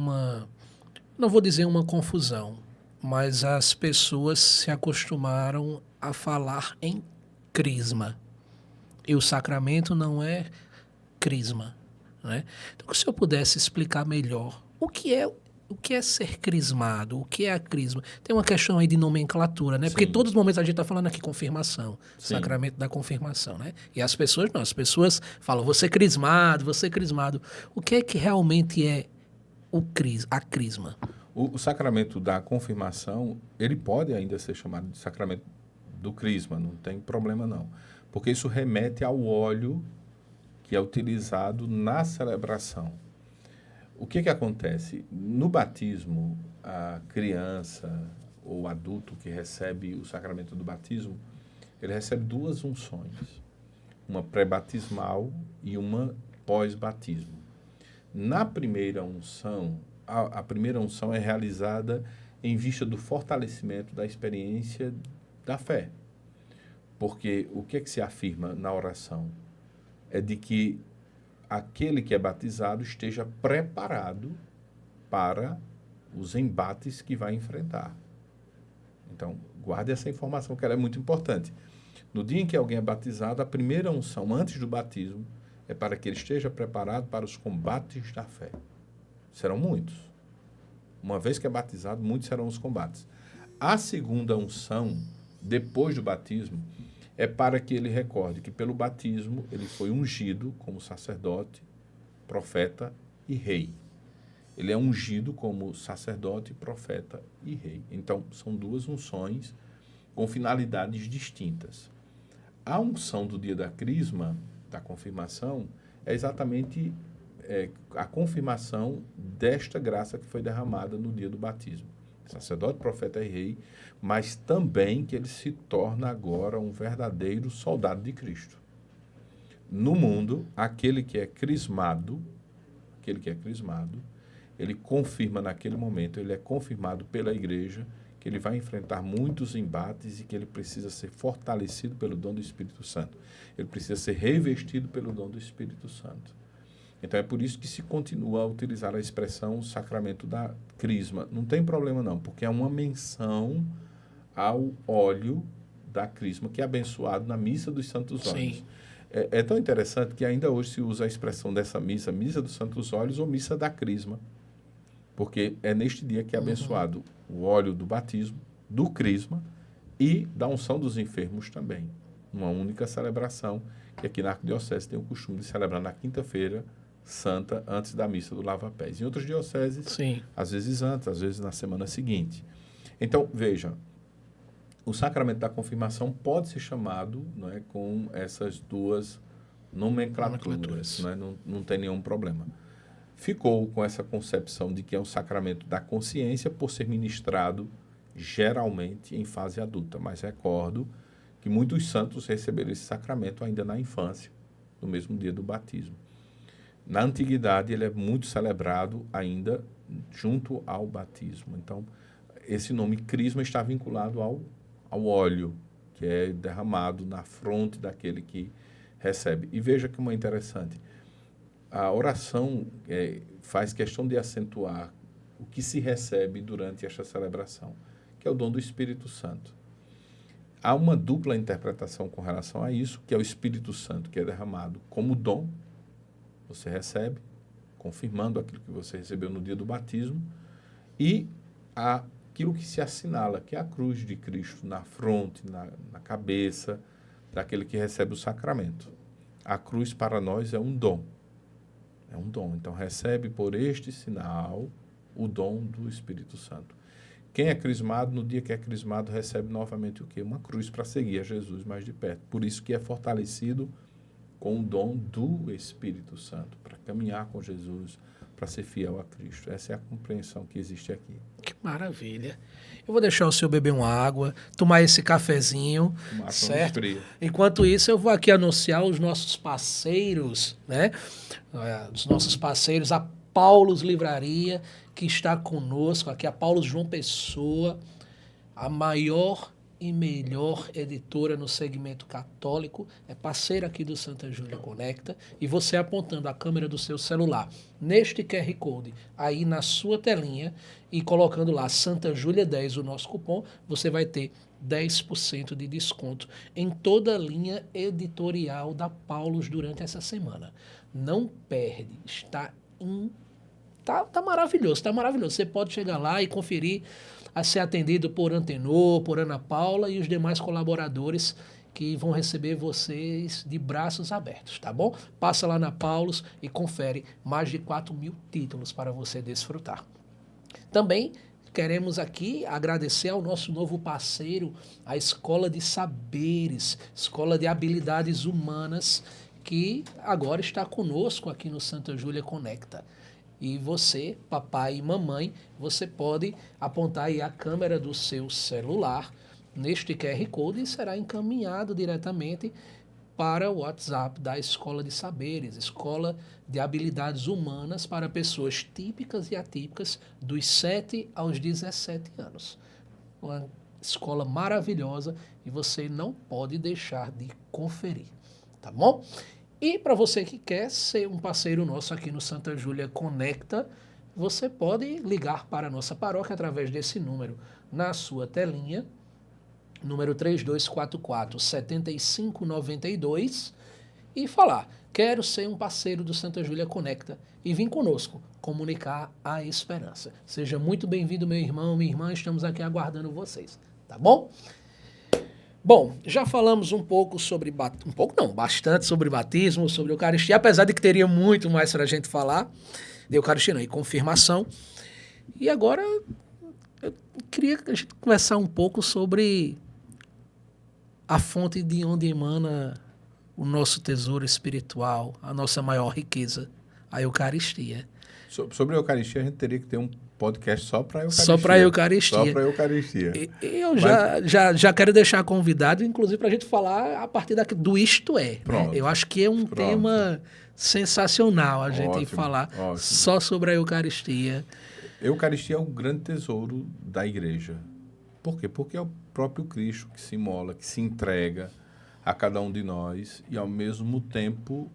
não vou dizer uma confusão, mas as pessoas se acostumaram a falar em crisma. E o sacramento não é crisma, né? Então, se eu pudesse explicar melhor o que é ser crismado, o que é a crisma. Tem uma questão aí de nomenclatura, né? Sim. Porque todos os momentos a gente está falando aqui confirmação, Sim. sacramento da confirmação, né? E as pessoas não, as pessoas falam, você crismado, você crismado. O que é que realmente é a crisma? O sacramento da confirmação, ele pode ainda ser chamado de sacramento do crisma, não tem problema não. Porque isso remete ao óleo que é utilizado na celebração. O que acontece? No batismo, a criança ou adulto que recebe o sacramento do batismo, ele recebe duas unções, uma pré-batismal e uma pós-batismo. Na primeira unção, a primeira unção é realizada em vista do fortalecimento da experiência da fé. Porque o que se afirma na oração? É de que aquele que é batizado esteja preparado para os embates que vai enfrentar. Então, guarde essa informação, que ela é muito importante. No dia em que alguém é batizado, a primeira unção, antes do batismo, é para que ele esteja preparado para os combates da fé. Serão muitos. Uma vez que é batizado, muitos serão os combates. A segunda unção, depois do batismo, é para que ele recorde que pelo batismo ele foi ungido como sacerdote, profeta e rei. Ele é ungido como sacerdote, profeta e rei. Então, são duas unções com finalidades distintas. A unção do dia da crisma, da confirmação, é exatamente a confirmação desta graça que foi derramada no dia do batismo. Sacerdote, profeta e rei, mas também que ele se torna agora um verdadeiro soldado de Cristo. No mundo, aquele que é crismado, ele confirma naquele momento, ele é confirmado pela igreja que ele vai enfrentar muitos embates e que ele precisa ser fortalecido pelo dom do Espírito Santo. Ele precisa ser revestido pelo dom do Espírito Santo. Então, é por isso que se continua a utilizar a expressão sacramento da crisma. Não tem problema não, porque é uma menção ao óleo da crisma, que é abençoado na missa dos Santos Óleos. É tão interessante que ainda hoje se usa a expressão dessa missa dos Santos Óleos ou missa da crisma. Porque é neste dia que é abençoado o óleo do batismo, do crisma e da unção dos enfermos também. Uma única celebração, que aqui na Arquidiocese tem o costume de celebrar na quinta-feira santa, antes da missa do lava-pés. Em outras dioceses, Sim. às vezes antes, às vezes na semana seguinte. Então, veja, o sacramento da confirmação pode ser chamado, não é, com essas duas nomenclaturas. Não é? Não tem nenhum problema. Ficou com essa concepção de que é um sacramento da consciência por ser ministrado geralmente em fase adulta. Mas recordo que muitos santos receberam esse sacramento ainda na infância, no mesmo dia do batismo. Na antiguidade, ele é muito celebrado ainda junto ao batismo. Então, esse nome crisma está vinculado ao óleo, que é derramado na fronte daquele que recebe. E veja como é interessante. A oração faz questão de acentuar o que se recebe durante esta celebração, que é o dom do Espírito Santo. Há uma dupla interpretação com relação a isso, que é o Espírito Santo, que é derramado como dom, você recebe, confirmando aquilo que você recebeu no dia do batismo, e aquilo que se assinala, que é a cruz de Cristo na fronte, na cabeça daquele que recebe o sacramento. A cruz para nós é um dom. É um dom. Então, recebe por este sinal o dom do Espírito Santo. Quem é crismado, no dia que é crismado, recebe novamente o quê? Uma cruz para seguir a Jesus mais de perto. Por isso que é fortalecido com o dom do Espírito Santo, para caminhar com Jesus, para ser fiel a Cristo. Essa é a compreensão que existe aqui. Que maravilha. Eu vou deixar o senhor beber uma água, tomar esse cafezinho, certo? Enquanto isso, eu vou aqui anunciar os nossos parceiros, né? Os nossos parceiros, a Paulus Livraria, que está conosco aqui, a Paulus João Pessoa, a maior e melhor editora no segmento católico, é parceira aqui do Santa Júlia Conecta, e você apontando a câmera do seu celular neste QR Code aí na sua telinha e colocando lá Santa Júlia 10, o nosso cupom, você vai ter 10% de desconto em toda a linha editorial da Paulus durante essa semana. Não perde, Tá maravilhoso, tá maravilhoso. Você pode chegar lá e conferir, a ser atendido por Antenor, por Ana Paula e os demais colaboradores que vão receber vocês de braços abertos, tá bom? Passa lá na Paulus e confere mais de 4.000 títulos para você desfrutar. Também queremos aqui agradecer ao nosso novo parceiro, a Escola de Saberes, Escola de Habilidades Humanas, que agora está conosco aqui no Santa Júlia Conecta. E você, papai e mamãe, você pode apontar aí a câmera do seu celular neste QR Code e será encaminhado diretamente para o WhatsApp da Escola de Saberes, Escola de Habilidades Humanas para pessoas típicas e atípicas dos 7 aos 17 anos. Uma escola maravilhosa e você não pode deixar de conferir, tá bom? E para você que quer ser um parceiro nosso aqui no Santa Júlia Conecta, você pode ligar para a nossa paróquia através desse número na sua telinha, número 3244-7592, e falar, quero ser um parceiro do Santa Júlia Conecta e vir conosco comunicar a esperança. Seja muito bem-vindo, meu irmão, minha irmã, estamos aqui aguardando vocês, tá bom? Bom, já falamos bastante sobre batismo, sobre Eucaristia, apesar de que teria muito mais para a gente falar de Eucaristia e confirmação. E agora eu queria que a gente conversar um pouco sobre a fonte de onde emana o nosso tesouro espiritual, a nossa maior riqueza, a Eucaristia. Sobre a Eucaristia, a gente teria que ter um podcast só para a Eucaristia. Só para a Eucaristia. Só para a Eucaristia. Eu já quero deixar convidado, inclusive, para a gente falar a partir do Isto É. Né? Eu acho que é um tema sensacional a gente falar só sobre a Eucaristia. Eucaristia é um grande tesouro da igreja. Por quê? Porque é o próprio Cristo que se imola, que se entrega a cada um de nós e, ao mesmo tempo,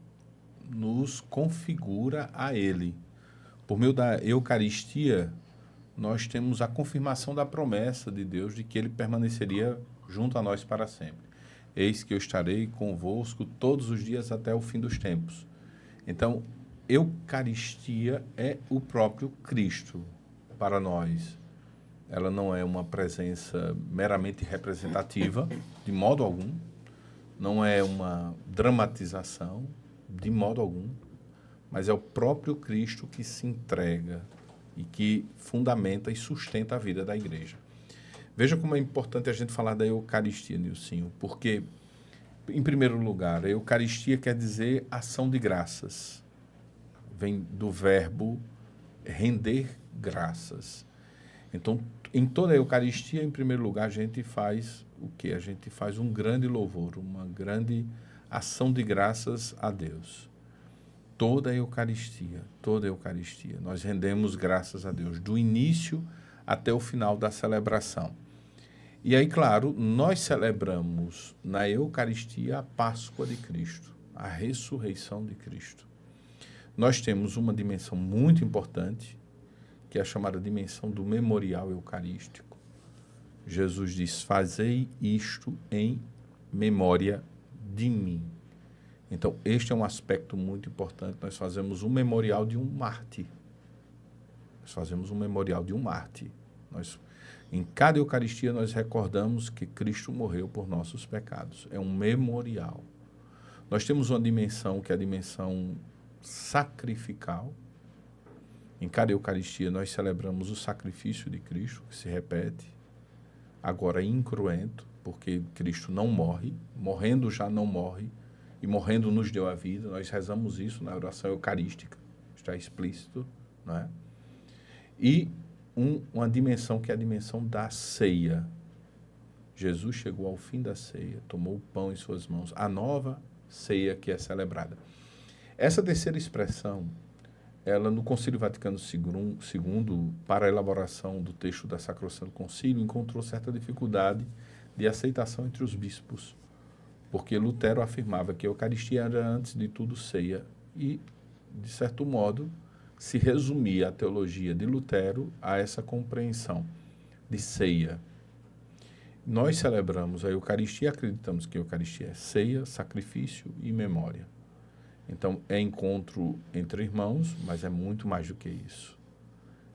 nos configura a Ele. Por meio da Eucaristia, nós temos a confirmação da promessa de Deus de que Ele permaneceria junto a nós para sempre. Eis que eu estarei convosco todos os dias até o fim dos tempos. Então, Eucaristia é o próprio Cristo. para nós, ela não é uma presença meramente representativa, de modo algum. Não é uma dramatização, de modo algum. Mas é o próprio Cristo que se entrega e que fundamenta e sustenta a vida da igreja. Veja como é importante a gente falar da Eucaristia, Nilcinho, porque, em primeiro lugar, a Eucaristia quer dizer ação de graças. Vem do verbo render graças. Então, em toda a Eucaristia, em primeiro lugar, a gente faz o quê? A gente faz um grande louvor, uma grande ação de graças a Deus. Toda a Eucaristia, nós rendemos graças a Deus, do início até o final da celebração. E aí, claro, nós celebramos na Eucaristia a Páscoa de Cristo, a ressurreição de Cristo. Nós temos uma dimensão muito importante, que é a chamada dimensão do memorial eucarístico. Jesus diz, fazei isto em memória de mim. Então, este é um aspecto muito importante. Nós fazemos um memorial de um mártir. Em cada Eucaristia, nós recordamos que Cristo morreu por nossos pecados. É um memorial. Nós temos uma dimensão que é a dimensão sacrificial. Em cada Eucaristia, nós celebramos o sacrifício de Cristo, que se repete, agora incruento, porque Cristo não morre, morrendo já não morre, e morrendo nos deu a vida. Nós rezamos isso na oração eucarística, está explícito, não é? E uma dimensão que é a dimensão da ceia. Jesus chegou ao fim da ceia, tomou o pão em suas mãos, a nova ceia que é celebrada. Essa terceira expressão, ela no Concílio Vaticano II, para a elaboração do texto da Sacrosanto Concílio, encontrou certa dificuldade de aceitação entre os bispos, porque Lutero afirmava que a Eucaristia era, antes de tudo, ceia, e, de certo modo, se resumia a teologia de Lutero a essa compreensão de ceia. Nós celebramos a Eucaristia e acreditamos que a Eucaristia é ceia, sacrifício e memória. Então, é encontro entre irmãos, mas é muito mais do que isso.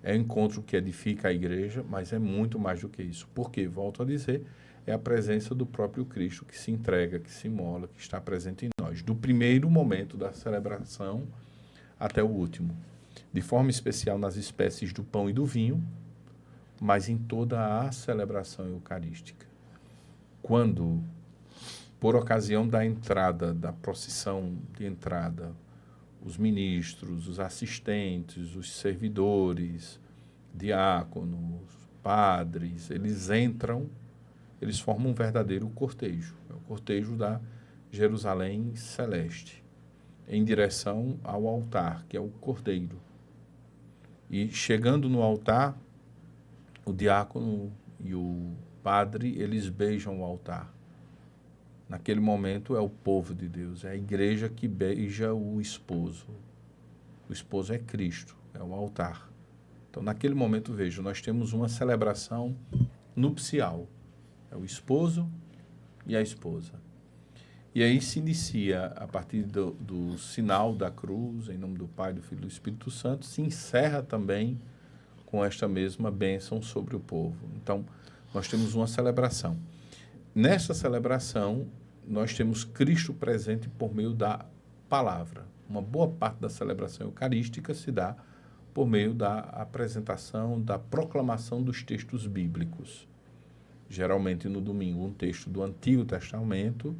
É encontro que edifica a igreja, mas é muito mais do que isso. Porque, volto a dizer, é a presença do próprio Cristo que se entrega, que se imola, que está presente em nós, do primeiro momento da celebração até o último. De forma especial nas espécies do pão e do vinho, mas em toda a celebração eucarística. Quando, por ocasião da entrada, da procissão de entrada, os ministros, os assistentes, os servidores, diáconos, padres, eles entram, eles formam um verdadeiro cortejo. É o cortejo da Jerusalém celeste, em direção ao altar, que é o cordeiro. E chegando no altar, o diácono e o padre, eles beijam o altar. Naquele momento é o povo de Deus, é a igreja que beija o esposo. O esposo é Cristo, é o altar. Então, naquele momento, veja, nós temos uma celebração nupcial. É o esposo e a esposa. E aí se inicia, a partir do sinal da cruz, em nome do Pai, do Filho e do Espírito Santo, se encerra também com esta mesma bênção sobre o povo. Então, nós temos uma celebração. Nessa celebração, nós temos Cristo presente por meio da palavra. Uma boa parte da celebração eucarística se dá por meio da apresentação, da proclamação dos textos bíblicos. Geralmente, no domingo, um texto do Antigo Testamento,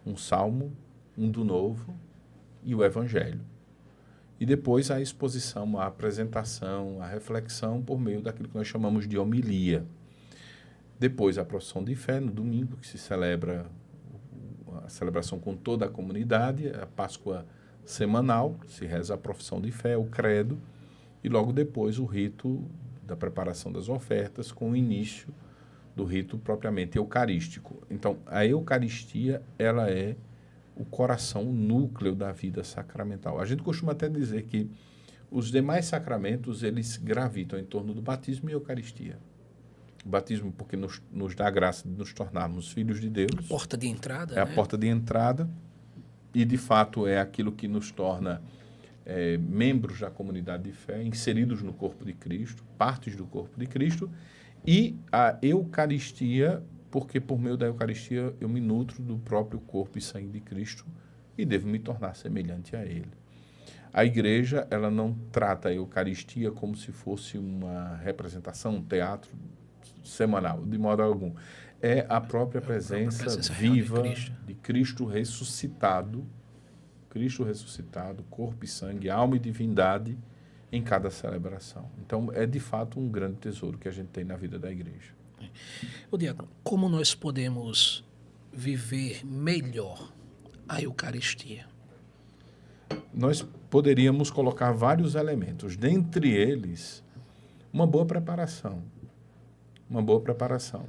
um salmo, um do Novo e o Evangelho. E depois a exposição, a apresentação, a reflexão por meio daquilo que nós chamamos de homilia. Depois a profissão de fé, no domingo, que se celebra a celebração com toda a comunidade, a Páscoa semanal, se reza a profissão de fé, o credo, e logo depois o rito da preparação das ofertas, com o início do rito propriamente eucarístico. Então, a Eucaristia, ela é o coração, o núcleo da vida sacramental. A gente costuma até dizer que os demais sacramentos, eles gravitam em torno do batismo e Eucaristia. O batismo porque nos dá a graça de nos tornarmos filhos de Deus. A porta de entrada, É, né? A porta de entrada, e de fato é aquilo que nos torna membros da comunidade de fé, inseridos no corpo de Cristo, partes do corpo de Cristo, e a Eucaristia, porque por meio da Eucaristia eu me nutro do próprio corpo e sangue de Cristo e devo me tornar semelhante a Ele. A igreja, ela não trata a Eucaristia como se fosse uma representação, um teatro semanal, de modo algum. É a própria presença viva de Cristo ressuscitado, corpo e sangue, alma e divindade em cada celebração. Então, é de fato um grande tesouro que a gente tem na vida da igreja. Ô Diácono, como nós podemos viver melhor a Eucaristia? Nós poderíamos colocar vários elementos, dentre eles, uma boa preparação. Uma boa preparação.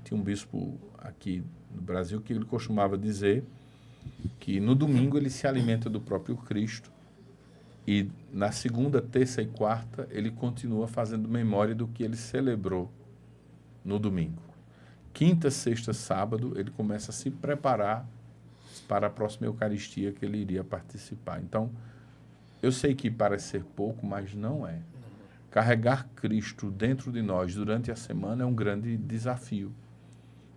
Tinha um bispo aqui no Brasil que ele costumava dizer que no domingo ele se alimenta do próprio Cristo e na segunda, terça e quarta ele continua fazendo memória do que ele celebrou no domingo. Quinta, sexta, sábado, ele começa a se preparar para a próxima Eucaristia que ele iria participar. Então, eu sei que parece ser pouco, mas não é. Carregar Cristo dentro de nós durante a semana é um grande desafio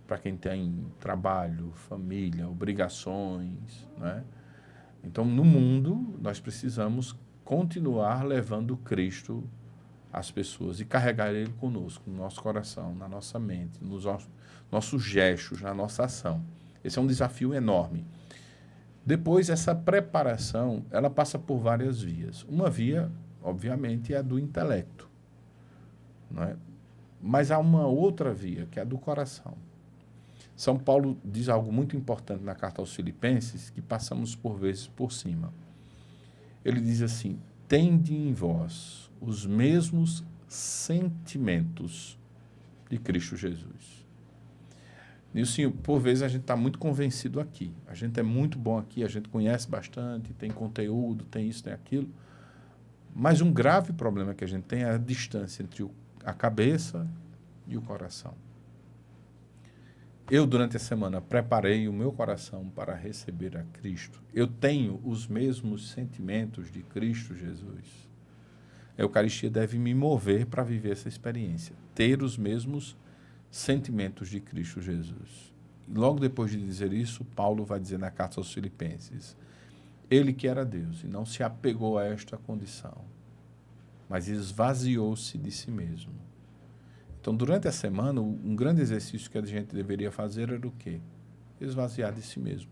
para quem tem trabalho, família, obrigações, né? Então, no mundo, nós precisamos continuar levando Cristo às pessoas e carregar Ele conosco, no nosso coração, na nossa mente, nos nossos gestos, na nossa ação. Esse é um desafio enorme. Depois, essa preparação, ela passa por várias vias. Uma via, obviamente, é a do intelecto, não é? Mas há uma outra via, que é a do coração. São Paulo diz algo muito importante na carta aos Filipenses, que passamos por vezes por cima. Ele diz assim: tende em vós os mesmos sentimentos de Cristo Jesus. Nilson, por vezes a gente está muito convencido aqui. A gente é muito bom aqui, a gente conhece bastante, tem conteúdo, tem isso, tem aquilo. Mas um grave problema que a gente tem é a distância entre a cabeça e o coração. Eu, durante a semana, preparei o meu coração para receber a Cristo. Eu tenho os mesmos sentimentos de Cristo Jesus. A Eucaristia deve me mover para viver essa experiência. Ter os mesmos sentimentos de Cristo Jesus. E logo depois de dizer isso, Paulo vai dizer na carta aos Filipenses: ele que era Deus e não se apegou a esta condição, mas esvaziou-se de si mesmo. Então, durante a semana, um grande exercício que a gente deveria fazer era o quê? Esvaziar de si mesmo,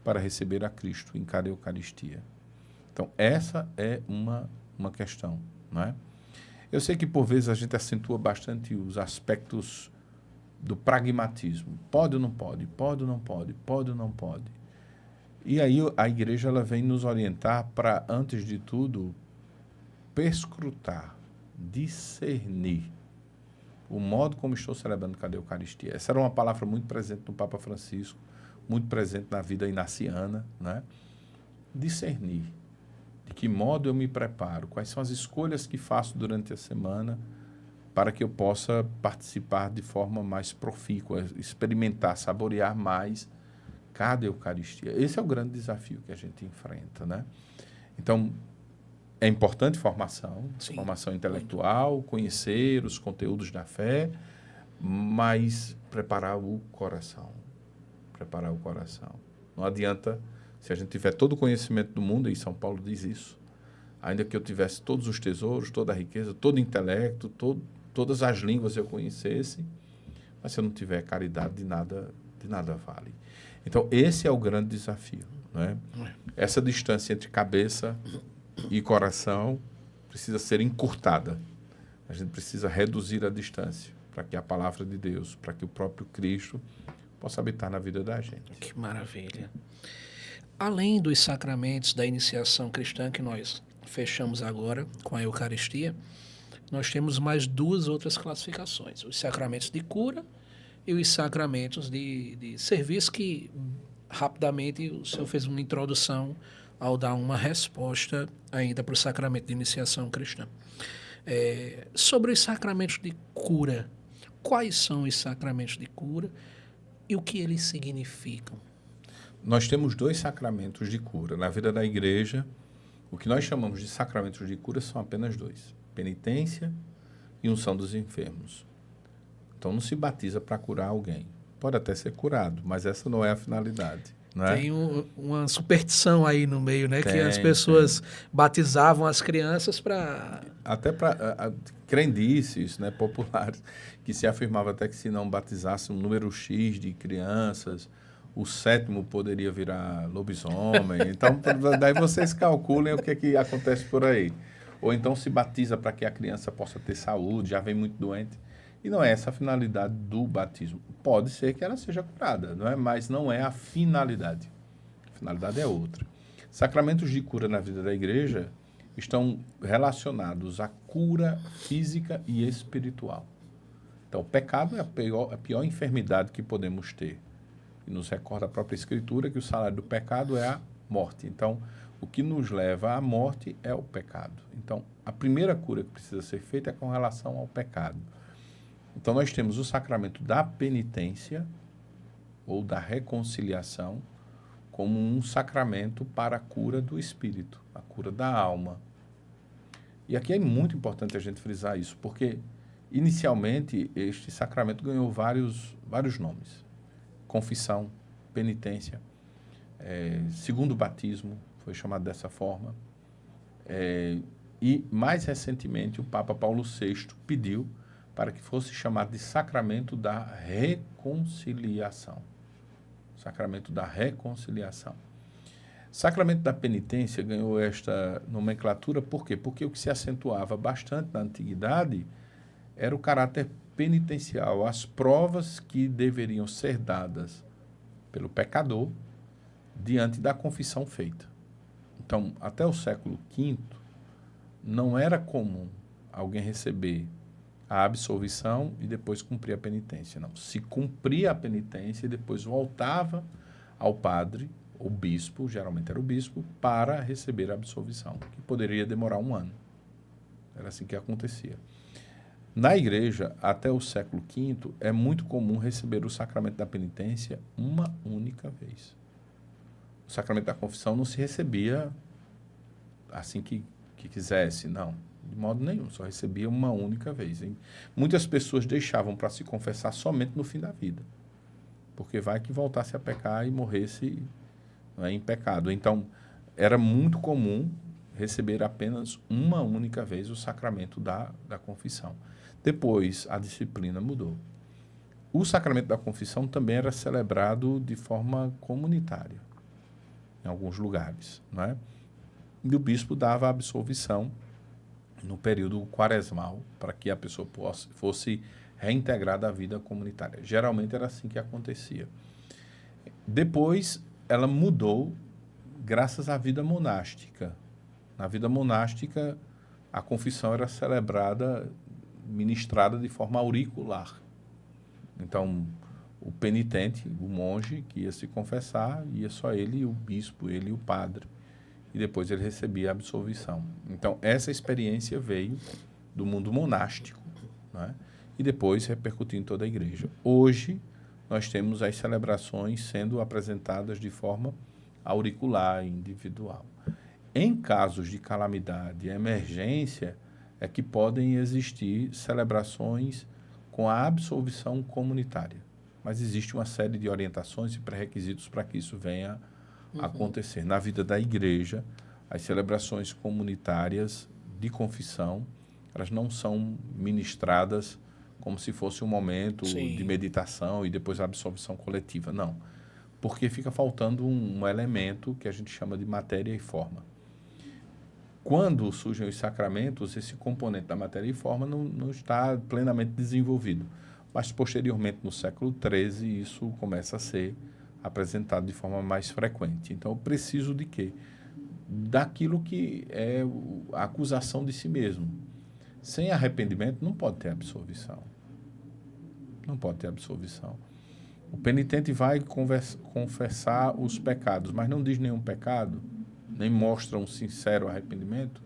para receber a Cristo em cada Eucaristia. Então, essa é uma questão, não é? Eu sei que, por vezes, a gente acentua bastante os aspectos do pragmatismo. Pode ou não pode? Pode ou não pode? Pode ou não pode? E aí a igreja ela vem nos orientar para, antes de tudo, perscrutar, discernir o modo como estou celebrando cada Eucaristia. Essa era uma palavra muito presente no Papa Francisco, muito presente na vida inaciana, né? Discernir. De que modo eu me preparo? Quais são as escolhas que faço durante a semana para que eu possa participar de forma mais profícua, experimentar, saborear mais cada Eucaristia. Esse é o grande desafio que a gente enfrenta, né? Então, é importante formação, sim, formação intelectual, muito. Conhecer os conteúdos da fé, mas preparar o coração. Preparar o coração. Não adianta, se a gente tiver todo o conhecimento do mundo, e São Paulo diz isso, ainda que eu tivesse todos os tesouros, toda a riqueza, todo o intelecto, todas as línguas eu conhecesse, mas se eu não tiver caridade, de nada vale. Então, esse é o grande desafio, né? Essa distância entre cabeça e coração precisa ser encurtada. A gente precisa reduzir a distância para que a palavra de Deus, para que o próprio Cristo possa habitar na vida da gente. Que maravilha. Além dos sacramentos da iniciação cristã que nós fechamos agora com a Eucaristia, nós temos mais duas outras classificações: os sacramentos de cura e os sacramentos de serviço, que rapidamente o senhor fez uma introdução ao dar uma resposta ainda para o sacramento de iniciação cristã. Sobre os sacramentos de cura, quais são os sacramentos de cura e o que eles significam? Nós temos dois sacramentos de cura. Na vida da igreja, O que nós chamamos de sacramentos de cura são apenas dois: penitência e unção dos enfermos. Então, não se batiza para curar alguém. Pode até ser curado, mas essa não é a finalidade. Não é? Tem uma superstição aí no meio, né? Que as Tem. pessoas batizavam as crianças para... Até para crendices, né, populares, que se afirmava até que se não batizasse um número X de crianças, o sétimo poderia virar lobisomem. Então, daí vocês calculem o que é que acontece por aí. Ou então se batiza para que a criança possa ter saúde, já vem muito doente. E não é essa a finalidade do batismo. Pode ser que ela seja curada, não é? Mas não é a finalidade. A finalidade é outra. Sacramentos de cura na vida da igreja estão relacionados à cura física e espiritual. Então, o pecado é a pior enfermidade que podemos ter. E nos recorda a própria Escritura que o salário do pecado é a morte. Então, o que nos leva à morte é o pecado. Então, a primeira cura que precisa ser feita é com relação ao pecado. Então, nós temos o sacramento da penitência ou da reconciliação como um sacramento para a cura do espírito, a cura da alma. E aqui é muito importante a gente frisar isso, porque, inicialmente, este sacramento ganhou vários nomes. Confissão, penitência, segundo batismo, foi chamado dessa forma. E, mais recentemente, o Papa Paulo VI pediu para que fosse chamado de sacramento da reconciliação. Sacramento da reconciliação. Sacramento da penitência ganhou esta nomenclatura por quê? Porque o que se acentuava bastante na antiguidade era o caráter penitencial, as provas que deveriam ser dadas pelo pecador diante da confissão feita. Então, até o século V, não era comum alguém receber a absolvição e depois cumprir a penitência. Não, se cumpria a penitência e depois voltava ao padre, o bispo, geralmente era o bispo, para receber a absolvição, que poderia demorar 1 ano. Era assim que acontecia. Na igreja, até o século V, é muito comum receber o sacramento da penitência uma única vez. O sacramento da confissão não se recebia assim que quisesse, não. De modo nenhum, só recebia uma única vez. Hein? Muitas pessoas deixavam para se confessar somente no fim da vida, porque vai que voltasse a pecar e morresse, não é, em pecado. Então, era muito comum receber apenas uma única vez o sacramento da confissão. Depois, a disciplina mudou. O sacramento da confissão também era celebrado de forma comunitária, em alguns lugares, não é? E o bispo dava a absolvição no período quaresmal, para que a pessoa fosse reintegrada à vida comunitária. Geralmente era assim que acontecia. Depois, ela mudou graças à vida monástica. Na vida monástica, a confissão era celebrada, ministrada de forma auricular. Então, o penitente, o monge que ia se confessar, ia só ele e o bispo, ele e o padre. E depois ele recebia a absolvição. Então, essa experiência veio do mundo monástico, né? E depois repercutiu em toda a igreja. Hoje, nós temos as celebrações sendo apresentadas de forma auricular, individual. Em casos de calamidade e emergência, é que podem existir celebrações com a absolvição comunitária. Mas existe uma série de orientações e pré-requisitos para que isso venha acontecer. Na vida da igreja, as celebrações comunitárias de confissão, elas não são ministradas como se fosse um momento de meditação e depois a absolvição coletiva. Não, porque fica faltando um elemento que a gente chama de matéria e forma. Quando surgem os sacramentos, esse componente da matéria e forma não está plenamente desenvolvido. Mas, posteriormente, no século XIII, isso começa a ser apresentado de forma mais frequente. Então, eu preciso de quê? Daquilo que é a acusação de si mesmo. Sem arrependimento, não pode ter absolvição. Não pode ter absolvição. O penitente vai confessar os pecados, mas não diz nenhum pecado, nem mostra um sincero arrependimento,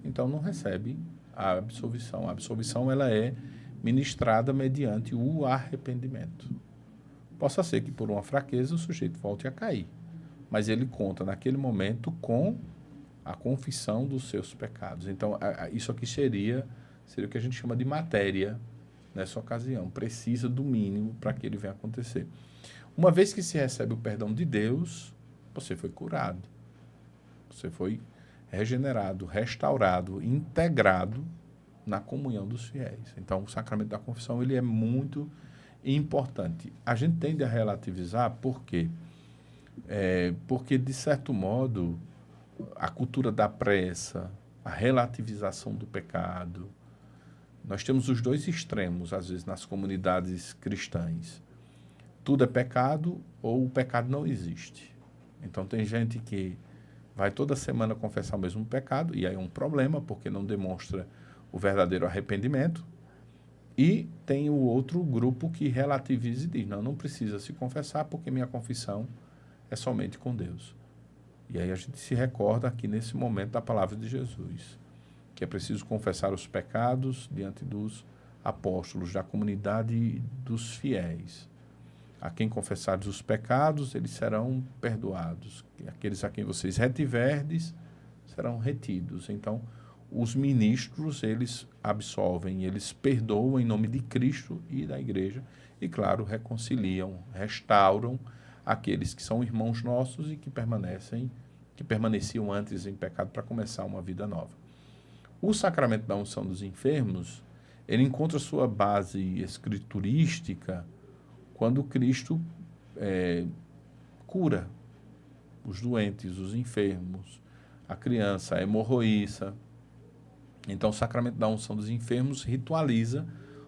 então não recebe a absolvição. A absolvição, ela é ministrada mediante o arrependimento. Possa ser que por uma fraqueza o sujeito volte a cair, mas ele conta naquele momento com a confissão dos seus pecados. Então, isso aqui seria o que a gente chama de matéria nessa ocasião. Precisa do mínimo para que ele venha acontecer. Uma vez que se recebe o perdão de Deus, você foi curado. Você foi regenerado, restaurado, integrado na comunhão dos fiéis. Então, o sacramento da confissão ele é muito importante. A gente tende a relativizar por quê? Porque, de certo modo, a cultura da pressa, a relativização do pecado, nós temos os dois extremos, às vezes, nas comunidades cristãs. Tudo é pecado ou o pecado não existe. Então, tem gente que vai toda semana confessar o mesmo pecado, e aí é um problema, porque não demonstra o verdadeiro arrependimento. E tem o outro grupo que relativiza e diz, não precisa se confessar, porque minha confissão é somente com Deus. E aí a gente se recorda aqui nesse momento da palavra de Jesus, que é preciso confessar os pecados diante dos apóstolos, da comunidade dos fiéis. A quem confessares os pecados, eles serão perdoados. Aqueles a quem vocês retiverdes, serão retidos. Então, os ministros, eles absolvem, eles perdoam em nome de Cristo e da igreja. E, claro, reconciliam, restauram aqueles que são irmãos nossos e que permaneciam antes em pecado para começar uma vida nova. O sacramento da unção dos enfermos, ele encontra sua base escriturística quando Cristo cura os doentes, os enfermos, a criança, a hemorroíça. Então, o sacramento da unção dos enfermos ritualiza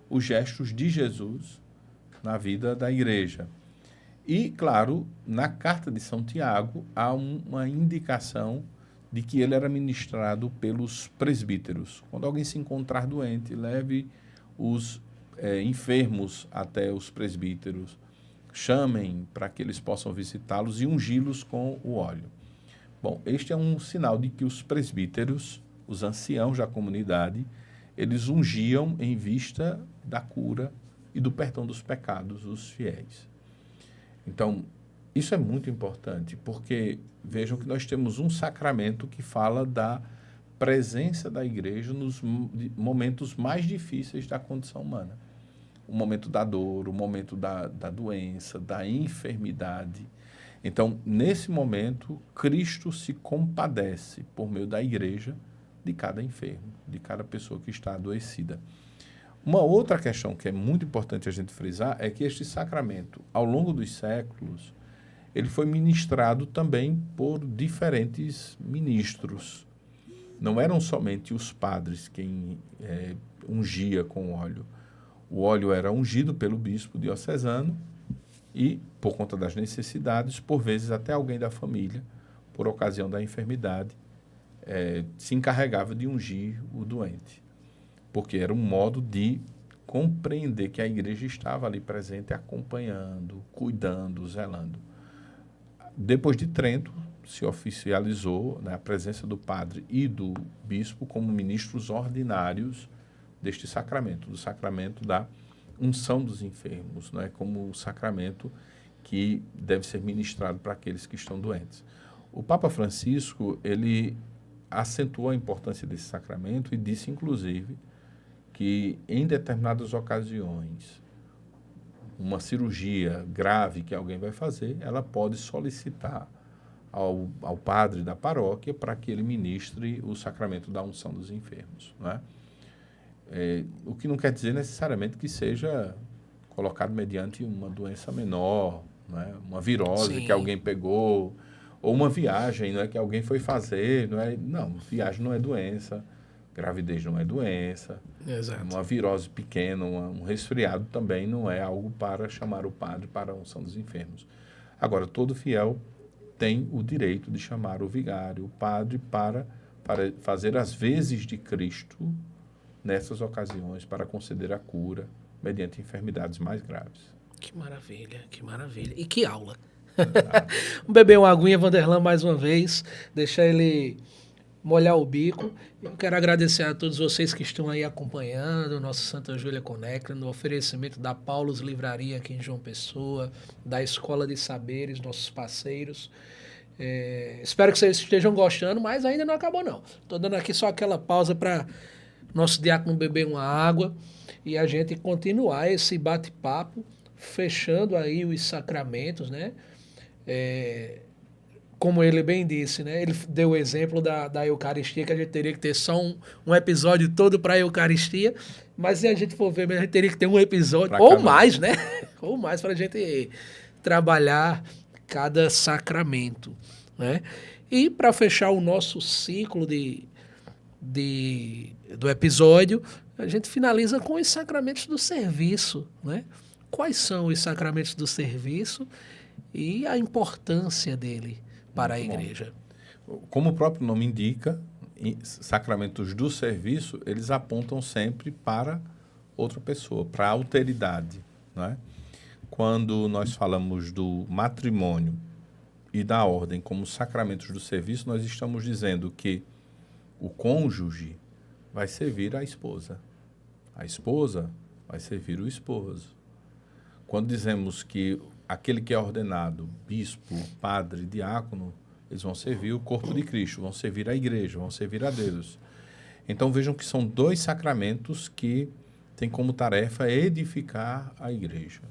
os gestos de Jesus na vida da igreja. E, claro, na carta de São Tiago, há uma indicação de que ele era ministrado pelos presbíteros. Quando alguém se encontrar doente, leve os enfermos até os presbíteros, chamem para que eles possam visitá-los e ungí-los com o óleo. Bom, este é um sinal de que os presbíteros, os anciãos da comunidade, eles ungiam em vista da cura e do perdão dos pecados dos fiéis. Então, isso é muito importante, porque vejam que nós temos um sacramento que fala da presença da igreja nos momentos mais difíceis da condição humana. O momento da dor, o momento da doença, da enfermidade. Então, nesse momento, Cristo se compadece, por meio da igreja, de cada enfermo, de cada pessoa que está adoecida. Uma outra questão que é muito importante a gente frisar é que este sacramento, ao longo dos séculos, ele foi ministrado também por diferentes ministros. Não eram somente os padres quem ungia com óleo. O óleo era ungido pelo bispo diocesano e, por conta das necessidades, por vezes até alguém da família, por ocasião da enfermidade, se encarregava de ungir o doente. Porque era um modo de compreender que a igreja estava ali presente, acompanhando, cuidando, zelando. Depois de Trento, se oficializou, né, a presença do padre e do bispo como ministros ordinários deste sacramento, do sacramento da unção dos enfermos, né, como o sacramento que deve ser ministrado para aqueles que estão doentes. O Papa Francisco, ele acentuou a importância desse sacramento e disse, inclusive, que em determinadas ocasiões, uma cirurgia grave que alguém vai fazer, ela pode solicitar ao padre da paróquia para que ele ministre o sacramento da unção dos enfermos, não é? O que não quer dizer necessariamente que seja colocado mediante uma doença menor, não é? Uma virose Sim. que alguém pegou, ou uma viagem, não é, que alguém foi fazer, não é? Não, viagem não é doença, gravidez não é doença. Exato. Uma virose pequena, um resfriado também não é algo para chamar o padre para a unção dos enfermos. Agora, todo fiel tem o direito de chamar o vigário, o padre, para fazer as vezes de Cristo nessas ocasiões, para conceder a cura mediante enfermidades mais graves. Que maravilha, que maravilha. E que aula. Vamos beber uma aguinha, Vanderlan, mais uma vez, deixar ele molhar o bico. Eu quero agradecer a todos vocês que estão aí acompanhando o nosso Santa Júlia Conecta, no oferecimento da Paulus Livraria aqui em João Pessoa, da Escola de Saberes, nossos parceiros. Espero que vocês estejam gostando, mas ainda não acabou não. Estou dando aqui só aquela pausa para nosso diácono beber uma água e a gente continuar esse bate-papo, fechando aí os sacramentos, né? Como ele bem disse, né? Ele deu o exemplo da Eucaristia, que a gente teria que ter só um episódio todo para a Eucaristia, mas se a gente for ver, a gente teria que ter um episódio, Pra ou cada um. mais, né? Ou mais para a gente trabalhar cada sacramento, né? E para fechar o nosso ciclo do episódio, a gente finaliza com os sacramentos do serviço, né? Quais são os sacramentos do serviço e a importância dele para a Muito bom. igreja? Como o próprio nome indica, sacramentos do serviço, eles apontam sempre para outra pessoa, para a alteridade, né? Quando nós falamos do matrimônio e da ordem como sacramentos do serviço, nós estamos dizendo que o cônjuge vai servir a esposa vai servir o esposo. Quando dizemos que aquele que é ordenado, bispo, padre, diácono, eles vão servir o corpo de Cristo, vão servir a igreja, vão servir a Deus. Então vejam que são dois sacramentos que têm como tarefa edificar a igreja.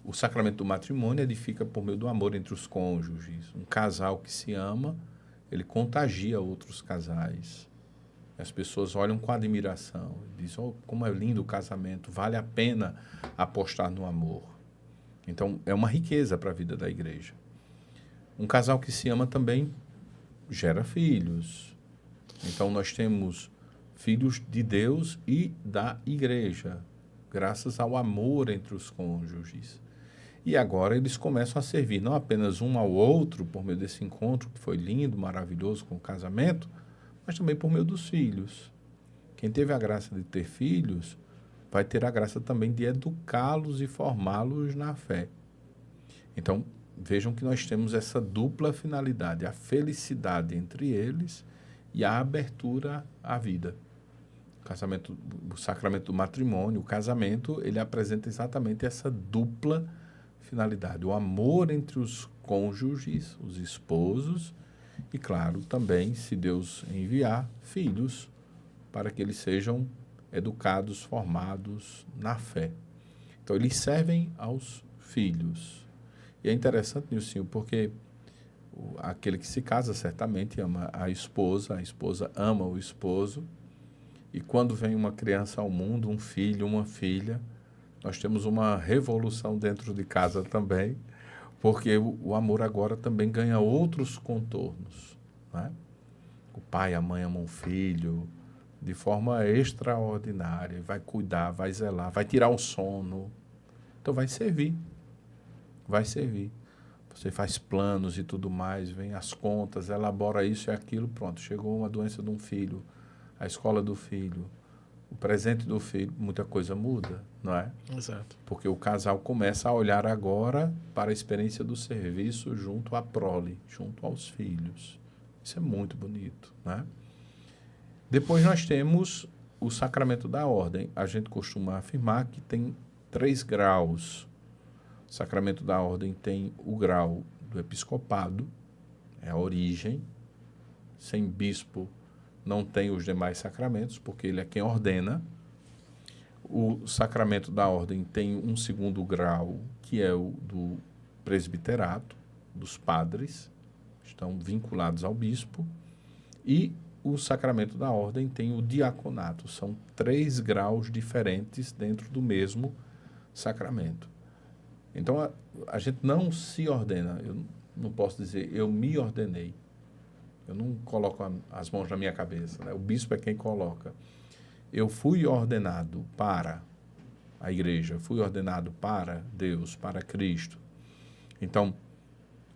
O sacramento do matrimônio edifica por meio do amor entre os cônjuges. Um casal que se ama, ele contagia outros casais. As pessoas olham com admiração, dizem, oh, como é lindo o casamento, vale a pena apostar no amor. Então, é uma riqueza para a vida da igreja. Um casal que se ama também gera filhos. Então, nós temos filhos de Deus e da igreja, graças ao amor entre os cônjuges. E agora eles começam a servir não apenas um ao outro, por meio desse encontro, que foi lindo, maravilhoso com o casamento, mas também por meio dos filhos. Quem teve a graça de ter filhos, vai ter a graça também de educá-los e formá-los na fé. Então, vejam que nós temos essa dupla finalidade, a felicidade entre eles e a abertura à vida. O sacramento do matrimônio, o casamento, ele apresenta exatamente essa dupla finalidade, o amor entre os cônjuges, os esposos, e, claro, também, se Deus enviar, filhos, para que eles sejam educados, formados na fé. Então, eles servem aos filhos. E é interessante, Nilcinho, porque aquele que se casa certamente ama a esposa ama o esposo, e quando vem uma criança ao mundo, um filho, uma filha, nós temos uma revolução dentro de casa também, porque o amor agora também ganha outros contornos, né? O pai e a mãe amam o filho de forma extraordinária, vai cuidar, vai zelar, vai tirar o sono. Então vai servir. Você faz planos e tudo mais, vem as contas, elabora isso e aquilo, pronto, chegou uma doença de um filho, a escola do filho, o presente do filho, muita coisa muda, não é? Exato. Porque o casal começa a olhar agora para a experiência do serviço junto à prole, junto aos filhos. Isso é muito bonito, né? Depois nós temos o sacramento da ordem. A gente costuma afirmar que tem 3 graus. O sacramento da ordem tem o grau do episcopado, é a origem. Sem bispo não tem os demais sacramentos, porque ele é quem ordena. O sacramento da ordem tem um 2º grau, que é o do presbiterato, dos padres, estão vinculados ao bispo. E o sacramento da ordem tem o diaconato. São 3 graus diferentes dentro do mesmo sacramento. Então, a gente não se ordena. Eu não posso dizer, eu me ordenei. Eu não coloco as mãos na minha cabeça, né? O bispo é quem coloca. Eu fui ordenado para a igreja, fui ordenado para Deus, para Cristo. Então,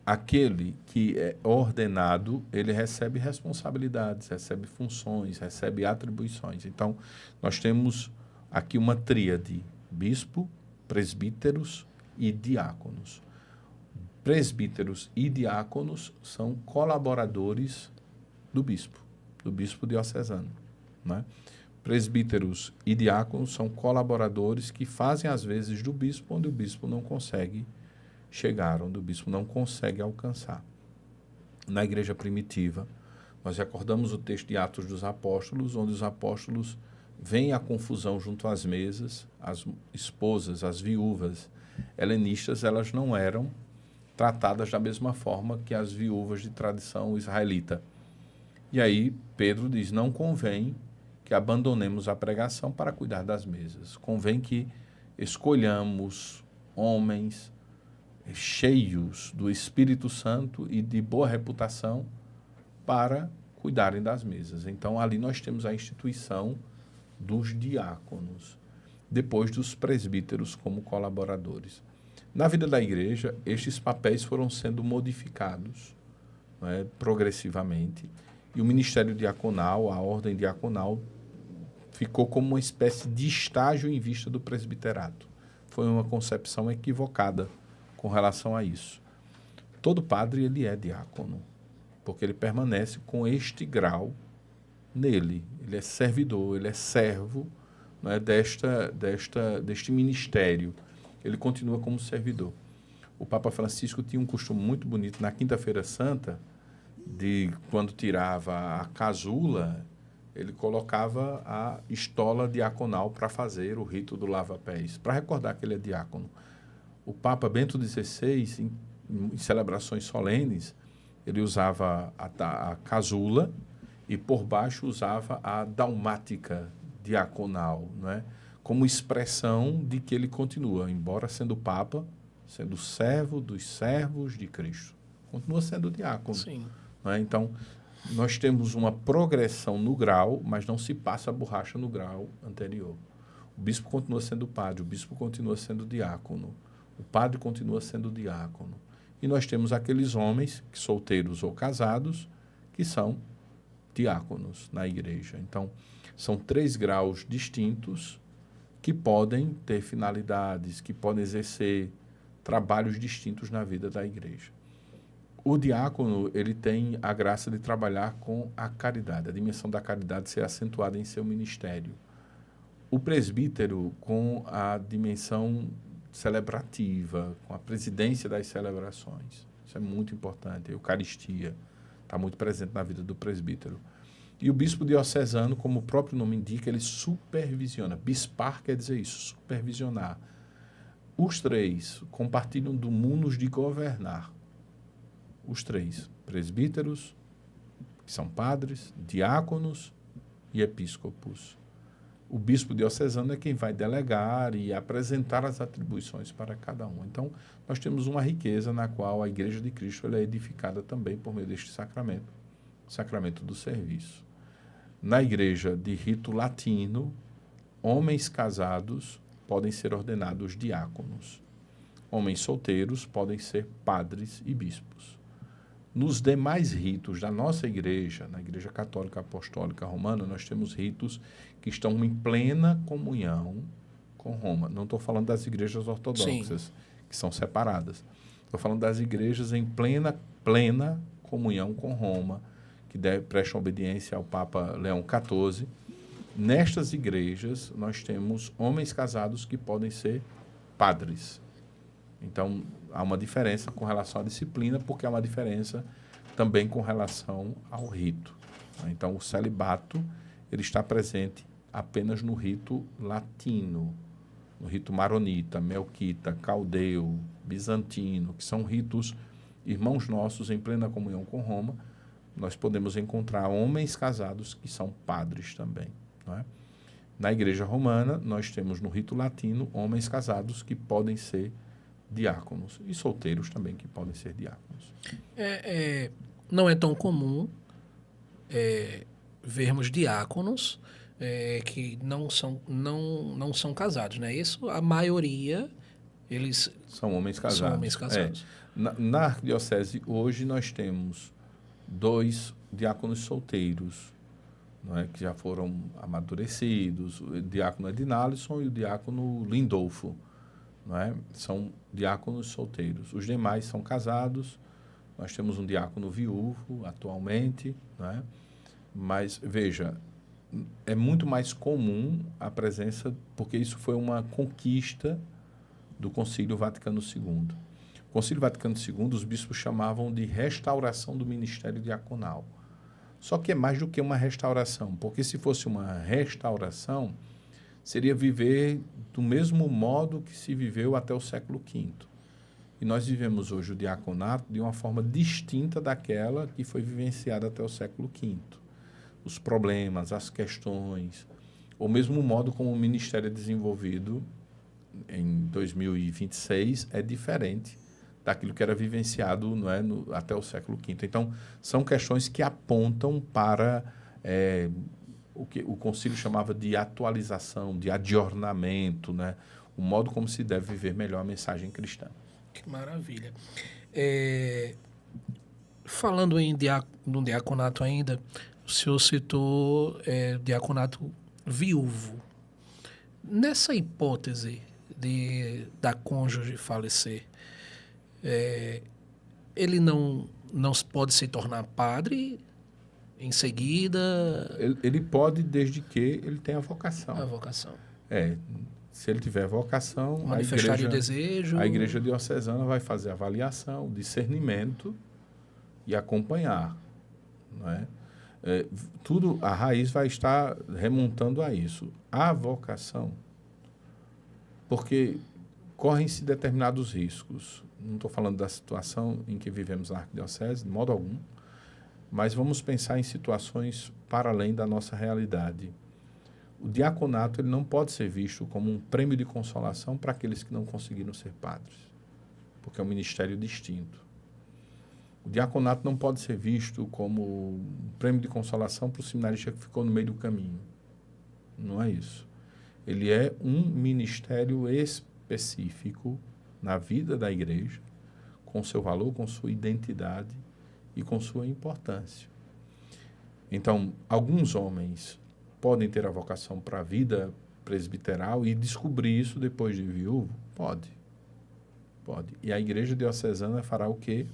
aquele que é ordenado, ele recebe responsabilidades, recebe funções, recebe atribuições. Então, nós temos aqui uma tríade: bispo, presbíteros e diáconos. Presbíteros e diáconos são colaboradores do bispo diocesano, né? Presbíteros e diáconos são colaboradores que fazem, às vezes, do bispo onde o bispo não consegue chegar, onde o bispo não consegue alcançar. na igreja primitiva. Nós recordamos o texto de Atos dos Apóstolos, onde os apóstolos veem a confusão junto às mesas, as esposas, as viúvas helenistas, elas não eram tratadas da mesma forma que as viúvas de tradição israelita. E aí Pedro diz, não convém que abandonemos a pregação para cuidar das mesas. Convém que escolhamos homens cheios do Espírito Santo e de boa reputação para cuidarem das mesas. Então, ali nós temos a instituição dos diáconos, depois dos presbíteros como colaboradores. Na vida da igreja, estes papéis foram sendo modificados, né, progressivamente, e o ministério diaconal, a ordem diaconal, ficou como uma espécie de estágio em vista do presbiterato. Foi uma concepção equivocada com relação a isso. Todo padre, ele é diácono, porque ele permanece com este grau nele. Ele é servidor, ele é servo, né, deste ministério. Ele continua como servidor. O Papa Francisco tinha um costume muito bonito na Quinta-feira Santa, de quando tirava a casula, ele colocava a estola diaconal para fazer o rito do lava-pés, para recordar que ele é diácono. O Papa Bento XVI, em celebrações solenes, ele usava a casula e por baixo usava a dalmática diaconal, não é? Como expressão de que ele continua, embora sendo Papa, sendo servo dos servos de Cristo. Continua sendo diácono. Sim. Não é? Então, nós temos uma progressão no grau, mas não se passa a borracha no grau anterior. O bispo continua sendo padre, o bispo continua sendo diácono, o padre continua sendo diácono. E nós temos aqueles homens, solteiros ou casados, que são diáconos na igreja. Então, são 3 graus distintos que podem ter finalidades, que podem exercer trabalhos distintos na vida da igreja. O diácono, ele tem a graça de trabalhar com a caridade, a dimensão da caridade ser acentuada em seu ministério. O presbítero, com a dimensão celebrativa, com a presidência das celebrações. Isso é muito importante. A Eucaristia está muito presente na vida do presbítero. E o bispo diocesano, como o próprio nome indica, ele supervisiona. Bispar quer dizer isso, supervisionar. Os 3 compartilham do munus de governar. Os 3, presbíteros, que são padres, diáconos e episcopos. O bispo diocesano é quem vai delegar e apresentar as atribuições para cada um. Então, nós temos uma riqueza na qual a Igreja de Cristo ela é edificada também por meio deste sacramento, o sacramento do serviço. Na igreja de rito latino, homens casados podem ser ordenados diáconos. Homens solteiros podem ser padres e bispos. Nos demais ritos da nossa igreja, na Igreja Católica Apostólica Romana, nós temos ritos que estão em plena comunhão com Roma. Não estou falando das igrejas ortodoxas, sim, que são separadas. Estou falando das igrejas em plena comunhão com Roma, que prestam obediência ao Papa Leão XIV. Nestas igrejas, nós temos homens casados que podem ser padres. Então, há uma diferença com relação à disciplina, porque há uma diferença também com relação ao rito. Então, o celibato ele está presente apenas no rito latino, no rito maronita, melquita, caldeu, bizantino, que são ritos irmãos nossos em plena comunhão com Roma. Nós podemos encontrar homens casados que são padres também. Não é? Na Igreja Romana, nós temos no rito latino homens casados que podem ser diáconos e solteiros também que podem ser diáconos. Não é tão comum vermos diáconos que não são casados, né? Isso, a maioria, eles são homens casados. São homens casados. Na arquidiocese, hoje, nós temos 2 diáconos solteiros, não é? Que já foram amadurecidos, o diácono Edinalisson e o diácono Lindolfo. Não é? São diáconos solteiros. Os demais são casados. Nós temos um diácono viúvo atualmente, não é? Mas, veja, é muito mais comum a presença, porque isso foi uma conquista do Concílio Vaticano II. Concílio Vaticano II, os bispos chamavam de restauração do ministério diaconal. Só que é mais do que uma restauração, porque se fosse uma restauração, seria viver do mesmo modo que se viveu até o século V. E nós vivemos hoje o diaconato de uma forma distinta daquela que foi vivenciada até o século V. Os problemas, as questões, ou mesmo o modo como o ministério é desenvolvido em 2026 é diferente daquilo que era vivenciado, não é, até o século V. Então, são questões que apontam para o que o concílio chamava de atualização, de adornamento, né? O modo como se deve viver melhor a mensagem cristã. Que maravilha. Falando no diaconato ainda, o senhor citou diaconato viúvo. Nessa hipótese da cônjuge falecer, ele não pode se tornar padre em seguida? Ele pode, desde que ele tenha vocação. A vocação. Se ele tiver vocação, manifestar o desejo. A igreja diocesana vai fazer avaliação, discernimento e acompanhar, não é? Tudo, a raiz vai estar remontando a isso. A vocação, porque correm-se determinados riscos. Não estou falando da situação em que vivemos na arquidiocese, de modo algum, mas vamos pensar em situações para além da nossa realidade. O diaconato ele não pode ser visto como um prêmio de consolação para aqueles que não conseguiram ser padres, porque é um ministério distinto. O diaconato não pode ser visto como um prêmio de consolação para o seminarista que ficou no meio do caminho. Não é isso. Ele é um ministério específico na vida da igreja, com seu valor, com sua identidade e com sua importância. Então, alguns homens podem ter a vocação para a vida presbiteral e descobrir isso depois de viúvo? Pode. E a igreja diocesana fará o quê?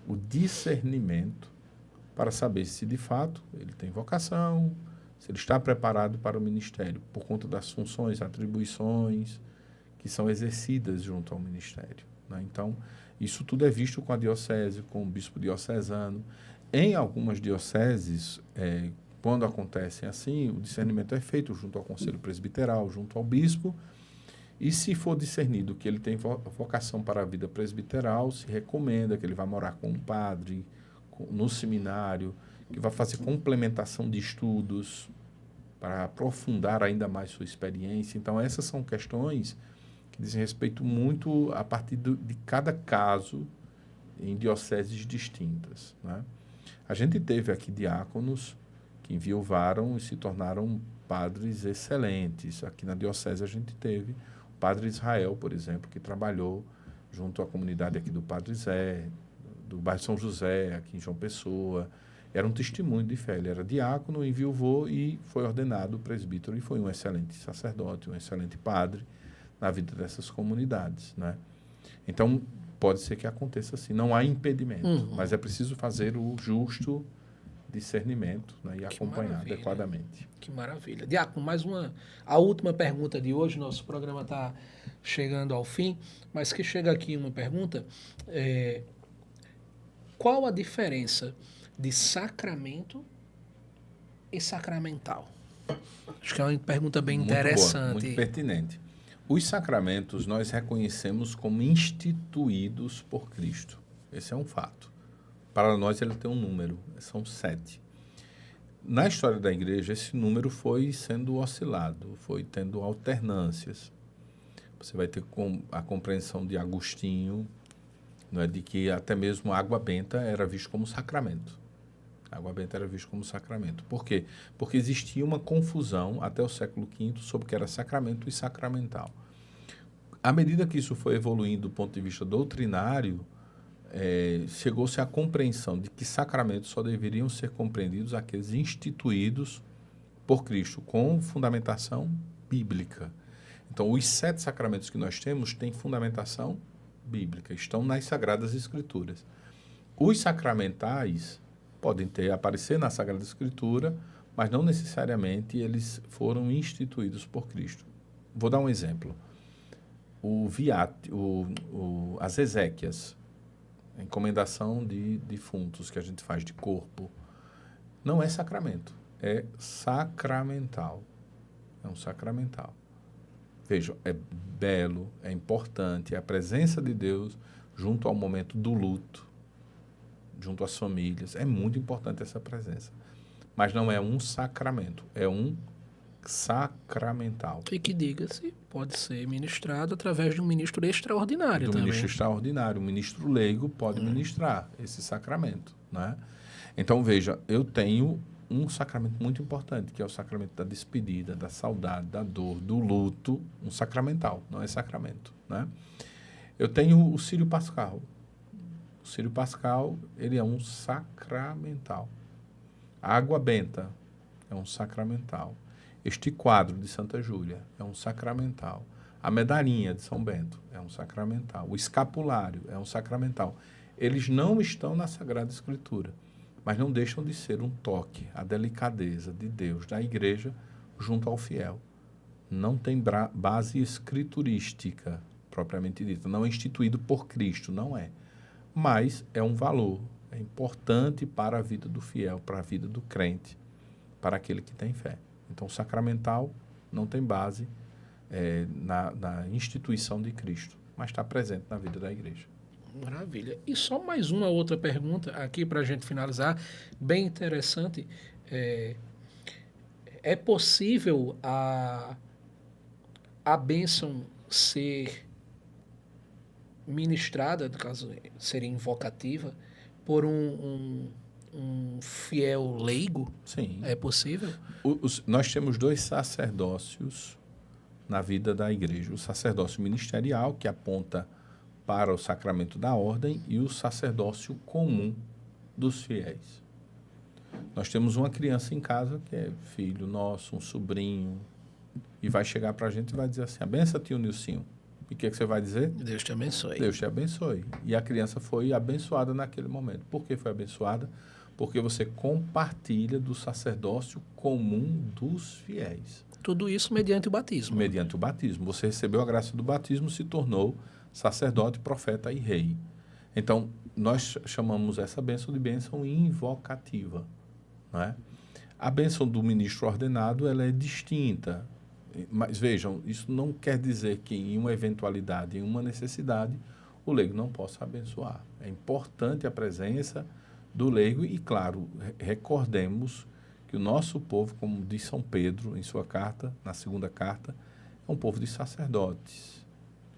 O discernimento para saber se de fato ele tem vocação, se ele está preparado para o ministério, por conta das funções, atribuições que são exercidas junto ao ministério, né? Então, isso tudo é visto com a diocese, com o bispo diocesano. Em algumas dioceses, quando acontecem assim, o discernimento é feito junto ao conselho presbiteral, junto ao bispo, e se for discernido que ele tem vocação para a vida presbiteral, se recomenda que ele vá morar com um padre, no seminário, que vai fazer complementação de estudos para aprofundar ainda mais sua experiência. Então, essas são questões que dizem respeito muito a partir de cada caso em dioceses distintas, né? A gente teve aqui diáconos que enviuvaram e se tornaram padres excelentes. Aqui na diocese a gente teve o padre Israel, por exemplo, que trabalhou junto à comunidade aqui do Padre Zé, do bairro São José, aqui em João Pessoa. Era um testemunho de fé. Ele era diácono, enviuvou e foi ordenado presbítero e foi um excelente sacerdote, um excelente padre na vida dessas comunidades, né? Então, pode ser que aconteça assim. Não há impedimento, mas é preciso fazer o justo discernimento, né, e acompanhar adequadamente. Que maravilha. Diácono, a última pergunta de hoje, nosso programa está chegando ao fim, mas que chega aqui uma pergunta, qual a diferença de sacramento e sacramental? Acho que é uma pergunta bem interessante. Boa, muito pertinente. Os sacramentos nós reconhecemos como instituídos por Cristo. Esse é um fato. Para nós ele tem um número, são 7. Na história da igreja, esse número foi sendo oscilado, foi tendo alternâncias. Você vai ter a compreensão de Agostinho, não é, de que até mesmo a água benta era vista como sacramento. A água benta era vista como sacramento. Por quê? Porque existia uma confusão até o século V sobre o que era sacramento e sacramental. À medida que isso foi evoluindo do ponto de vista doutrinário, chegou-se à compreensão de que sacramentos só deveriam ser compreendidos aqueles instituídos por Cristo, com fundamentação bíblica. Então, os 7 sacramentos que nós temos têm fundamentação bíblica, estão nas Sagradas Escrituras. Os sacramentais podem aparecer na Sagrada Escritura, mas não necessariamente eles foram instituídos por Cristo. Vou dar um exemplo. as exéquias, a encomendação de defuntos que a gente faz de corpo, não é sacramento, é sacramental. É um sacramental. Vejam, é belo, é importante, é a presença de Deus junto ao momento do luto, junto às famílias. É muito importante essa presença. Mas não é um sacramento, é um sacramental. E que, diga-se, pode ser ministrado através de um ministro extraordinário Do também. ministro extraordinário. O ministro leigo pode ministrar esse sacramento, né? Então, veja, eu tenho um sacramento muito importante, que é o sacramento da despedida, da saudade, da dor, do luto, um sacramental, não é sacramento, né? Eu tenho o Círio Pascal. O Círio Pascal, ele é um sacramental. A água benta é um sacramental. Este quadro de Santa Júlia é um sacramental. A medalhinha de São Bento é um sacramental. O escapulário é um sacramental. Eles não estão na Sagrada Escritura, mas não deixam de ser um toque, a delicadeza de Deus, da igreja, junto ao fiel. Não tem base escriturística, propriamente dita. Não é instituído por Cristo, não é. Mas é um valor, é importante para a vida do fiel, para a vida do crente, para aquele que tem fé. Então, sacramental não tem base na instituição de Cristo, mas está presente na vida da igreja. Maravilha. E só mais uma outra pergunta aqui para a gente finalizar, bem interessante. É possível a bênção ser ministrada, no caso, seria invocativa, por um fiel leigo? Sim. É possível? Nós temos dois sacerdócios na vida da igreja. O sacerdócio ministerial, que aponta para o sacramento da ordem, e o sacerdócio comum dos fiéis. Nós temos uma criança em casa que é filho nosso, um sobrinho, e vai chegar para a gente e vai dizer assim: abença, tio Nilcinho. E o que você vai dizer? Deus te abençoe. Deus te abençoe. E a criança foi abençoada naquele momento. Por que foi abençoada? Porque você compartilha do sacerdócio comum dos fiéis. Tudo isso mediante o batismo. Mediante o batismo. Você recebeu a graça do batismo, se tornou sacerdote, profeta e rei. Então, nós chamamos essa bênção de bênção invocativa, não é? A bênção do ministro ordenado, ela é distinta. Mas vejam, isso não quer dizer que em uma eventualidade, em uma necessidade, o leigo não possa abençoar. É importante a presença do leigo e, claro, recordemos que o nosso povo, como diz São Pedro em sua carta, na segunda carta, é um povo de sacerdotes,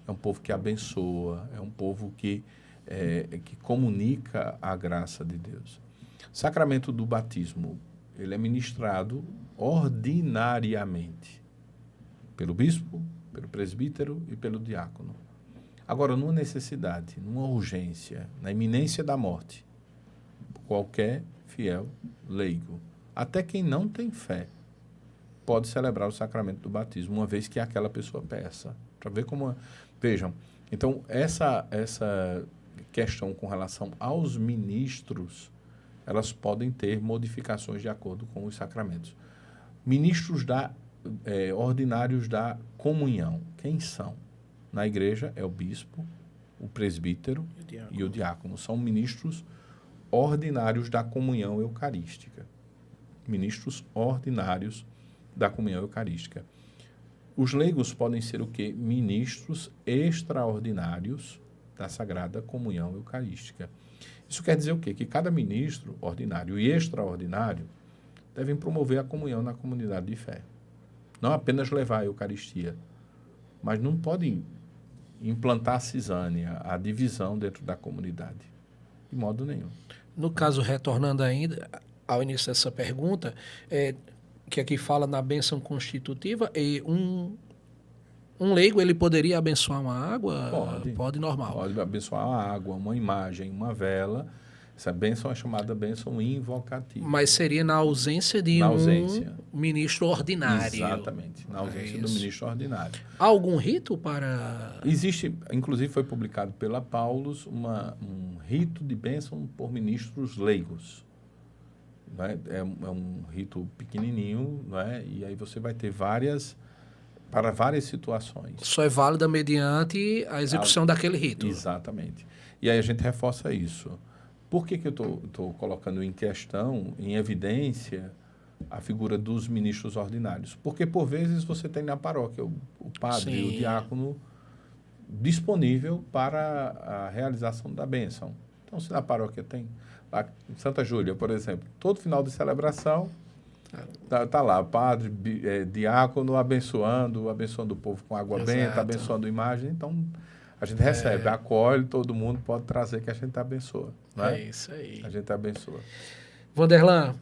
é um povo que abençoa, é um povo que comunica a graça de Deus. O sacramento do batismo, ele é ministrado ordinariamente pelo bispo, pelo presbítero e pelo diácono. Agora, numa necessidade, numa urgência, na iminência da morte, qualquer fiel leigo, até quem não tem fé, pode celebrar o sacramento do batismo, uma vez que aquela pessoa peça. Para ver como... Vejam, então, essa questão com relação aos ministros, elas podem ter modificações de acordo com os sacramentos. Ministros ordinários da comunhão, quem são? Na igreja é o bispo, o presbítero e o diácono. São ministros ordinários da comunhão eucarística. Ministros ordinários da comunhão eucarística. Os leigos podem ser o quê? Ministros extraordinários da Sagrada Comunhão Eucarística. Isso quer dizer o quê? Que cada ministro ordinário e extraordinário devem promover a comunhão na comunidade de fé. Não apenas levar a Eucaristia, mas não podem implantar a cisânia, a divisão dentro da comunidade, de modo nenhum. No caso, retornando ainda ao início dessa pergunta, que aqui fala na bênção constitutiva, e um leigo, ele poderia abençoar uma água? Pode normal. Pode abençoar uma água, uma imagem, uma vela. Essa bênção é chamada bênção invocativa. Mas seria na ausência de ministro ordinário. Exatamente, na ausência do ministro ordinário. Há algum rito para... Existe, inclusive foi publicado pela Paulus, um rito de bênção por ministros leigos. Não é? É um rito pequenininho, não é? E aí você vai ter várias para várias situações. Só é válida mediante a execução daquele rito. Exatamente. E aí a gente reforça isso. Por que eu estou colocando em questão, em evidência, a figura dos ministros ordinários? Porque, por vezes, você tem na paróquia o padre, Sim. o diácono disponível para a realização da bênção. Então, se na paróquia tem, lá em Santa Júlia, por exemplo, todo final de celebração, tá lá, padre, diácono abençoando o povo com água Exato. benta, abençoando a imagem. Então, a gente recebe, acolhe, todo mundo pode trazer que a gente abençoa. Não é? É isso aí. A gente abençoa. Vanderlan,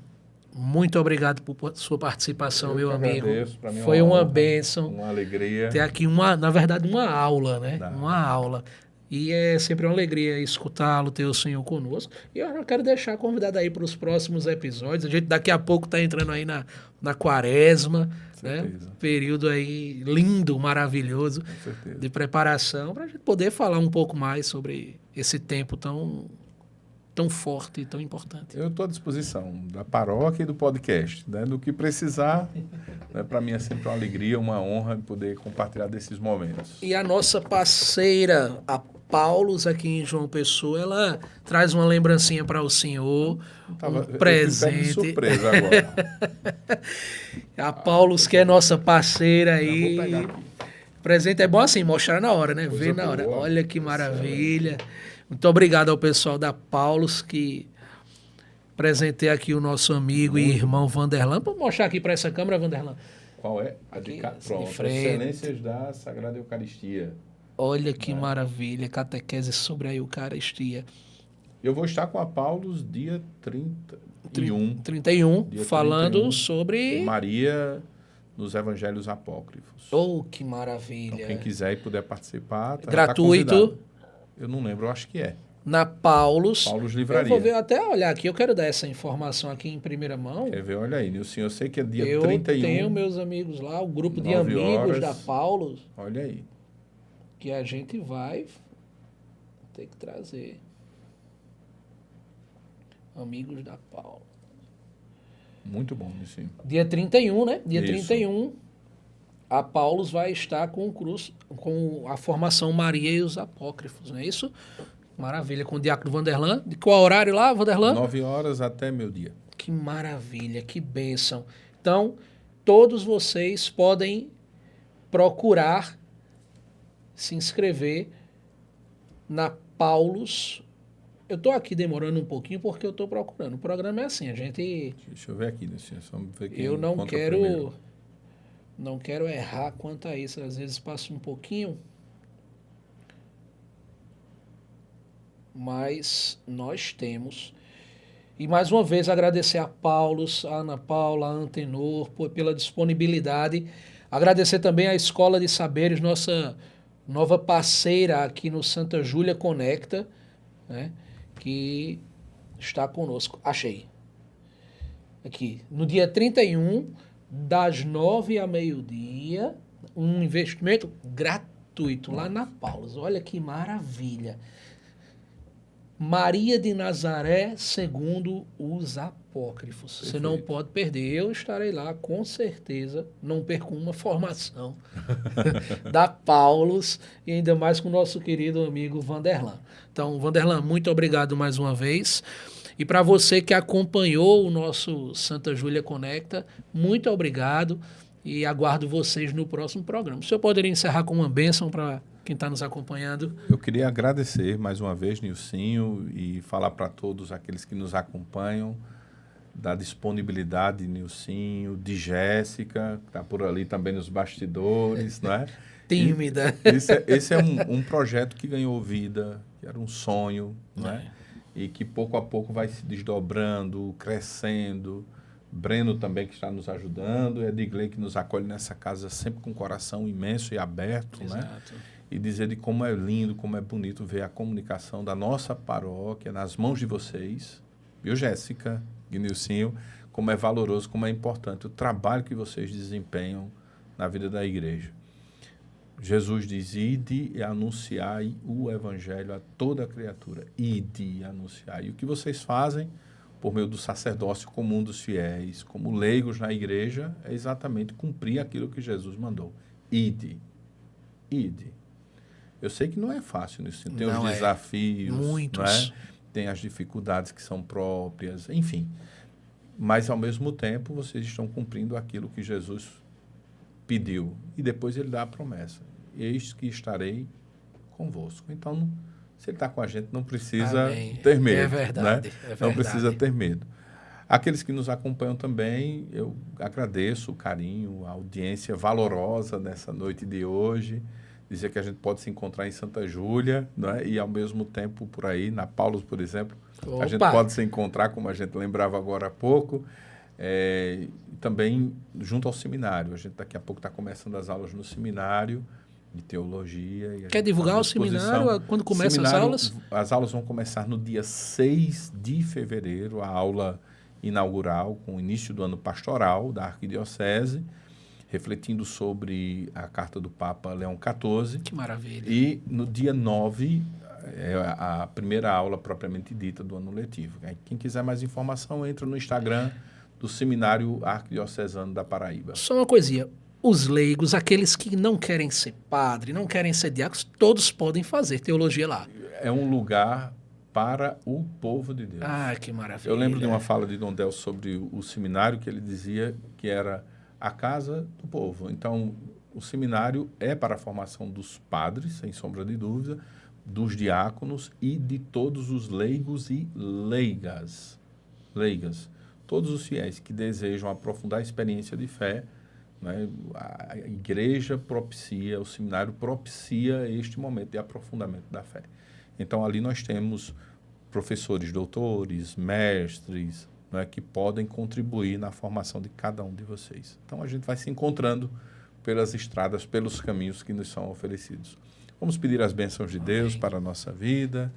muito obrigado por sua participação, meu amigo. Agradeço, pra mim Foi uma uma honra, bênção. uma alegria. Ter aqui, na verdade, uma aula, né? Dá. Uma aula. E é sempre uma alegria escutá-lo, ter o senhor conosco. E eu já quero deixar convidado aí para os próximos episódios. A gente daqui a pouco está entrando aí na quaresma, né? Período aí lindo, maravilhoso de preparação, para a gente poder falar um pouco mais sobre esse tempo tão forte e tão importante. Eu estou à disposição da paróquia e do podcast, né? Do que precisar, né? Para mim é sempre uma alegria, uma honra poder compartilhar desses momentos. E a nossa parceira, a Paulus, aqui em João Pessoa, ela traz uma lembrancinha para o senhor, um presente. De surpresa agora. A Paulus, que é nossa parceira aí. Vou pegar aqui. Presente é bom assim, mostrar na hora, né? Ver na hora. Boa. Olha que maravilha. Muito obrigado ao pessoal da Paulus que presentei aqui o nosso amigo e irmão Vanderlan. Vou mostrar aqui para essa câmera, Vanderlan. Qual é? A de cá. Pronto. Excelências da Sagrada Eucaristia. Olha que maravilha, catequese sobre a Eucaristia. Eu vou estar com a Paulus dia 31. 31, dia falando 31, sobre Maria nos Evangelhos Apócrifos. Oh, que maravilha. Então, quem quiser e puder participar, gratuito. Tá, eu não lembro, eu acho que é. Na Paulus. Paulus Livraria. Eu vou até olhar aqui, eu quero dar essa informação aqui em primeira mão. Quer ver? Olha aí, Nilson, eu sei que é dia 31. Eu tenho meus amigos lá, o grupo de amigos da Paulus. Olha aí. Que a gente vai ter que trazer. Amigos da Paulus. Muito bom, Nilson. Dia 31, né? Dia Isso. 31, a Paulus vai estar com a formação Maria e os Apócrifos, não é isso? Maravilha, com o Diácono Vanderlan. De qual horário lá, Vanderlan? 9 horas até meio-dia. Que maravilha, que bênção. Então, todos vocês podem procurar se inscrever na Paulus. Eu estou aqui demorando um pouquinho porque eu estou procurando. O programa é assim, a gente... Deixa eu ver aqui, Nilson. Só ver quem eu não primeiro. quero errar quanto a isso. Às vezes passa um pouquinho. Mas nós temos. E mais uma vez agradecer a Paulus, a Ana Paula, a Antenor, pela disponibilidade. Agradecer também à Escola de Saberes, nossa nova parceira aqui no Santa Júlia Conecta, né, que está conosco. Achei. Aqui, no dia 31, das 9 a meio-dia, um investimento gratuito lá na Paulus. Olha que maravilha. Maria de Nazaré, segundo os apócrifos. Perfeito. Você não pode perder. Eu estarei lá, com certeza. Não perco uma formação da Paulus e ainda mais com o nosso querido amigo Vanderlan. Então, Vanderlan, muito obrigado mais uma vez. E para você que acompanhou o nosso Santa Júlia Conecta, muito obrigado e aguardo vocês no próximo programa. O senhor poderia encerrar com uma bênção para quem está nos acompanhando? Eu queria agradecer mais uma vez, Nilcinho, e falar para todos aqueles que nos acompanham da disponibilidade de Nilcinho, de Jéssica, que está por ali também nos bastidores, não é? Tímida. Esse é um projeto que ganhou vida, que era um sonho, não é? E que pouco a pouco vai se desdobrando, crescendo. Breno também que está nos ajudando, Edgley que nos acolhe nessa casa sempre com o coração imenso e aberto, Exato. né? E dizer de como é lindo, como é bonito ver a comunicação da nossa paróquia nas mãos de vocês, viu, Jéssica e Nilcinho, como é valoroso, como é importante o trabalho que vocês desempenham na vida da igreja. Jesus diz, ide e anunciai o evangelho a toda a criatura. Ide e anunciai. E o que vocês fazem por meio do sacerdócio comum dos fiéis, como leigos na igreja, é exatamente cumprir aquilo que Jesus mandou. ide. Ide. Eu sei que não é fácil nisso. Tem Não os é. desafios, Muitos. não é? Tem as dificuldades que são próprias, enfim. Mas, ao mesmo tempo, vocês estão cumprindo aquilo que Jesus pediu. E depois ele dá a promessa. Eis que estarei convosco. Então, se ele está com a gente, não precisa Amém. ter medo. É verdade, Né? é verdade. Não precisa ter medo. Aqueles que nos acompanham também, eu agradeço o carinho, a audiência valorosa nessa noite de hoje. Dizer que a gente pode se encontrar em Santa Júlia, né? E ao mesmo tempo por aí, na Paulus, por exemplo, Opa. a gente pode se encontrar, como a gente lembrava agora há pouco, e também junto ao seminário. A gente daqui a pouco está começando as aulas no seminário de teologia. E Quer divulgar o seminário? Quando começam as aulas? As aulas vão começar no dia 6 de fevereiro, a aula inaugural, com o início do ano pastoral da Arquidiocese, refletindo sobre a carta do Papa Leão XIV. Que maravilha. E no dia 9, é a primeira aula propriamente dita do ano letivo. Quem quiser mais informação, entra no Instagram do Seminário Arquidiocesano da Paraíba. Só uma coisinha. Os leigos, aqueles que não querem ser padre, não querem ser diáconos, todos podem fazer teologia lá. É um lugar para o povo de Deus. Ah, que maravilha. Eu lembro de uma fala de Dom Delcio sobre o seminário, que ele dizia que era a casa do povo. Então, o seminário é para a formação dos padres, sem sombra de dúvida, dos diáconos e de todos os leigos e leigas. Todos os fiéis que desejam aprofundar a experiência de fé, né? A igreja propicia, o seminário propicia este momento de aprofundamento da fé. Então, ali nós temos professores, doutores, mestres, né, que podem contribuir na formação de cada um de vocês. Então, a gente vai se encontrando pelas estradas, pelos caminhos que nos são oferecidos. Vamos pedir as bênçãos de Deus para a nossa vida,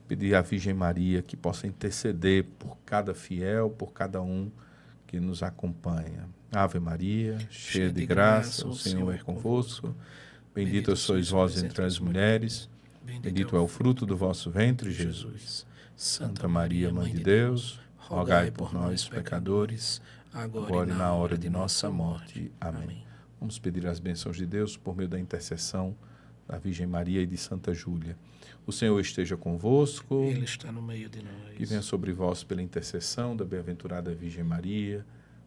pedir à Virgem Maria que possa interceder por cada fiel, por cada um que nos acompanha. Ave Maria, cheia de graça, o Senhor é convosco. Bendita sois vós entre as mulheres, bendito é o fruto do vosso ventre, Jesus. Santa Maria, Mãe de Deus, rogai por nós, pecadores, agora e na hora de nossa morte. Amém. Vamos pedir as bênçãos de Deus por meio da intercessão da Virgem Maria e de Santa Júlia. O Senhor esteja convosco. Ele está no meio de nós. Que venha sobre vós pela intercessão da bem-aventurada Virgem Maria,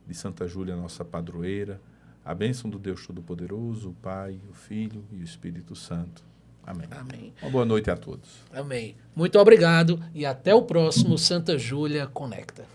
de Santa Júlia, nossa padroeira, a bênção do Deus Todo-Poderoso, o Pai, o Filho e o Espírito Santo. Amém. Amém. Uma boa noite a todos. Amém. Muito obrigado e até o próximo Santa Júlia Conecta.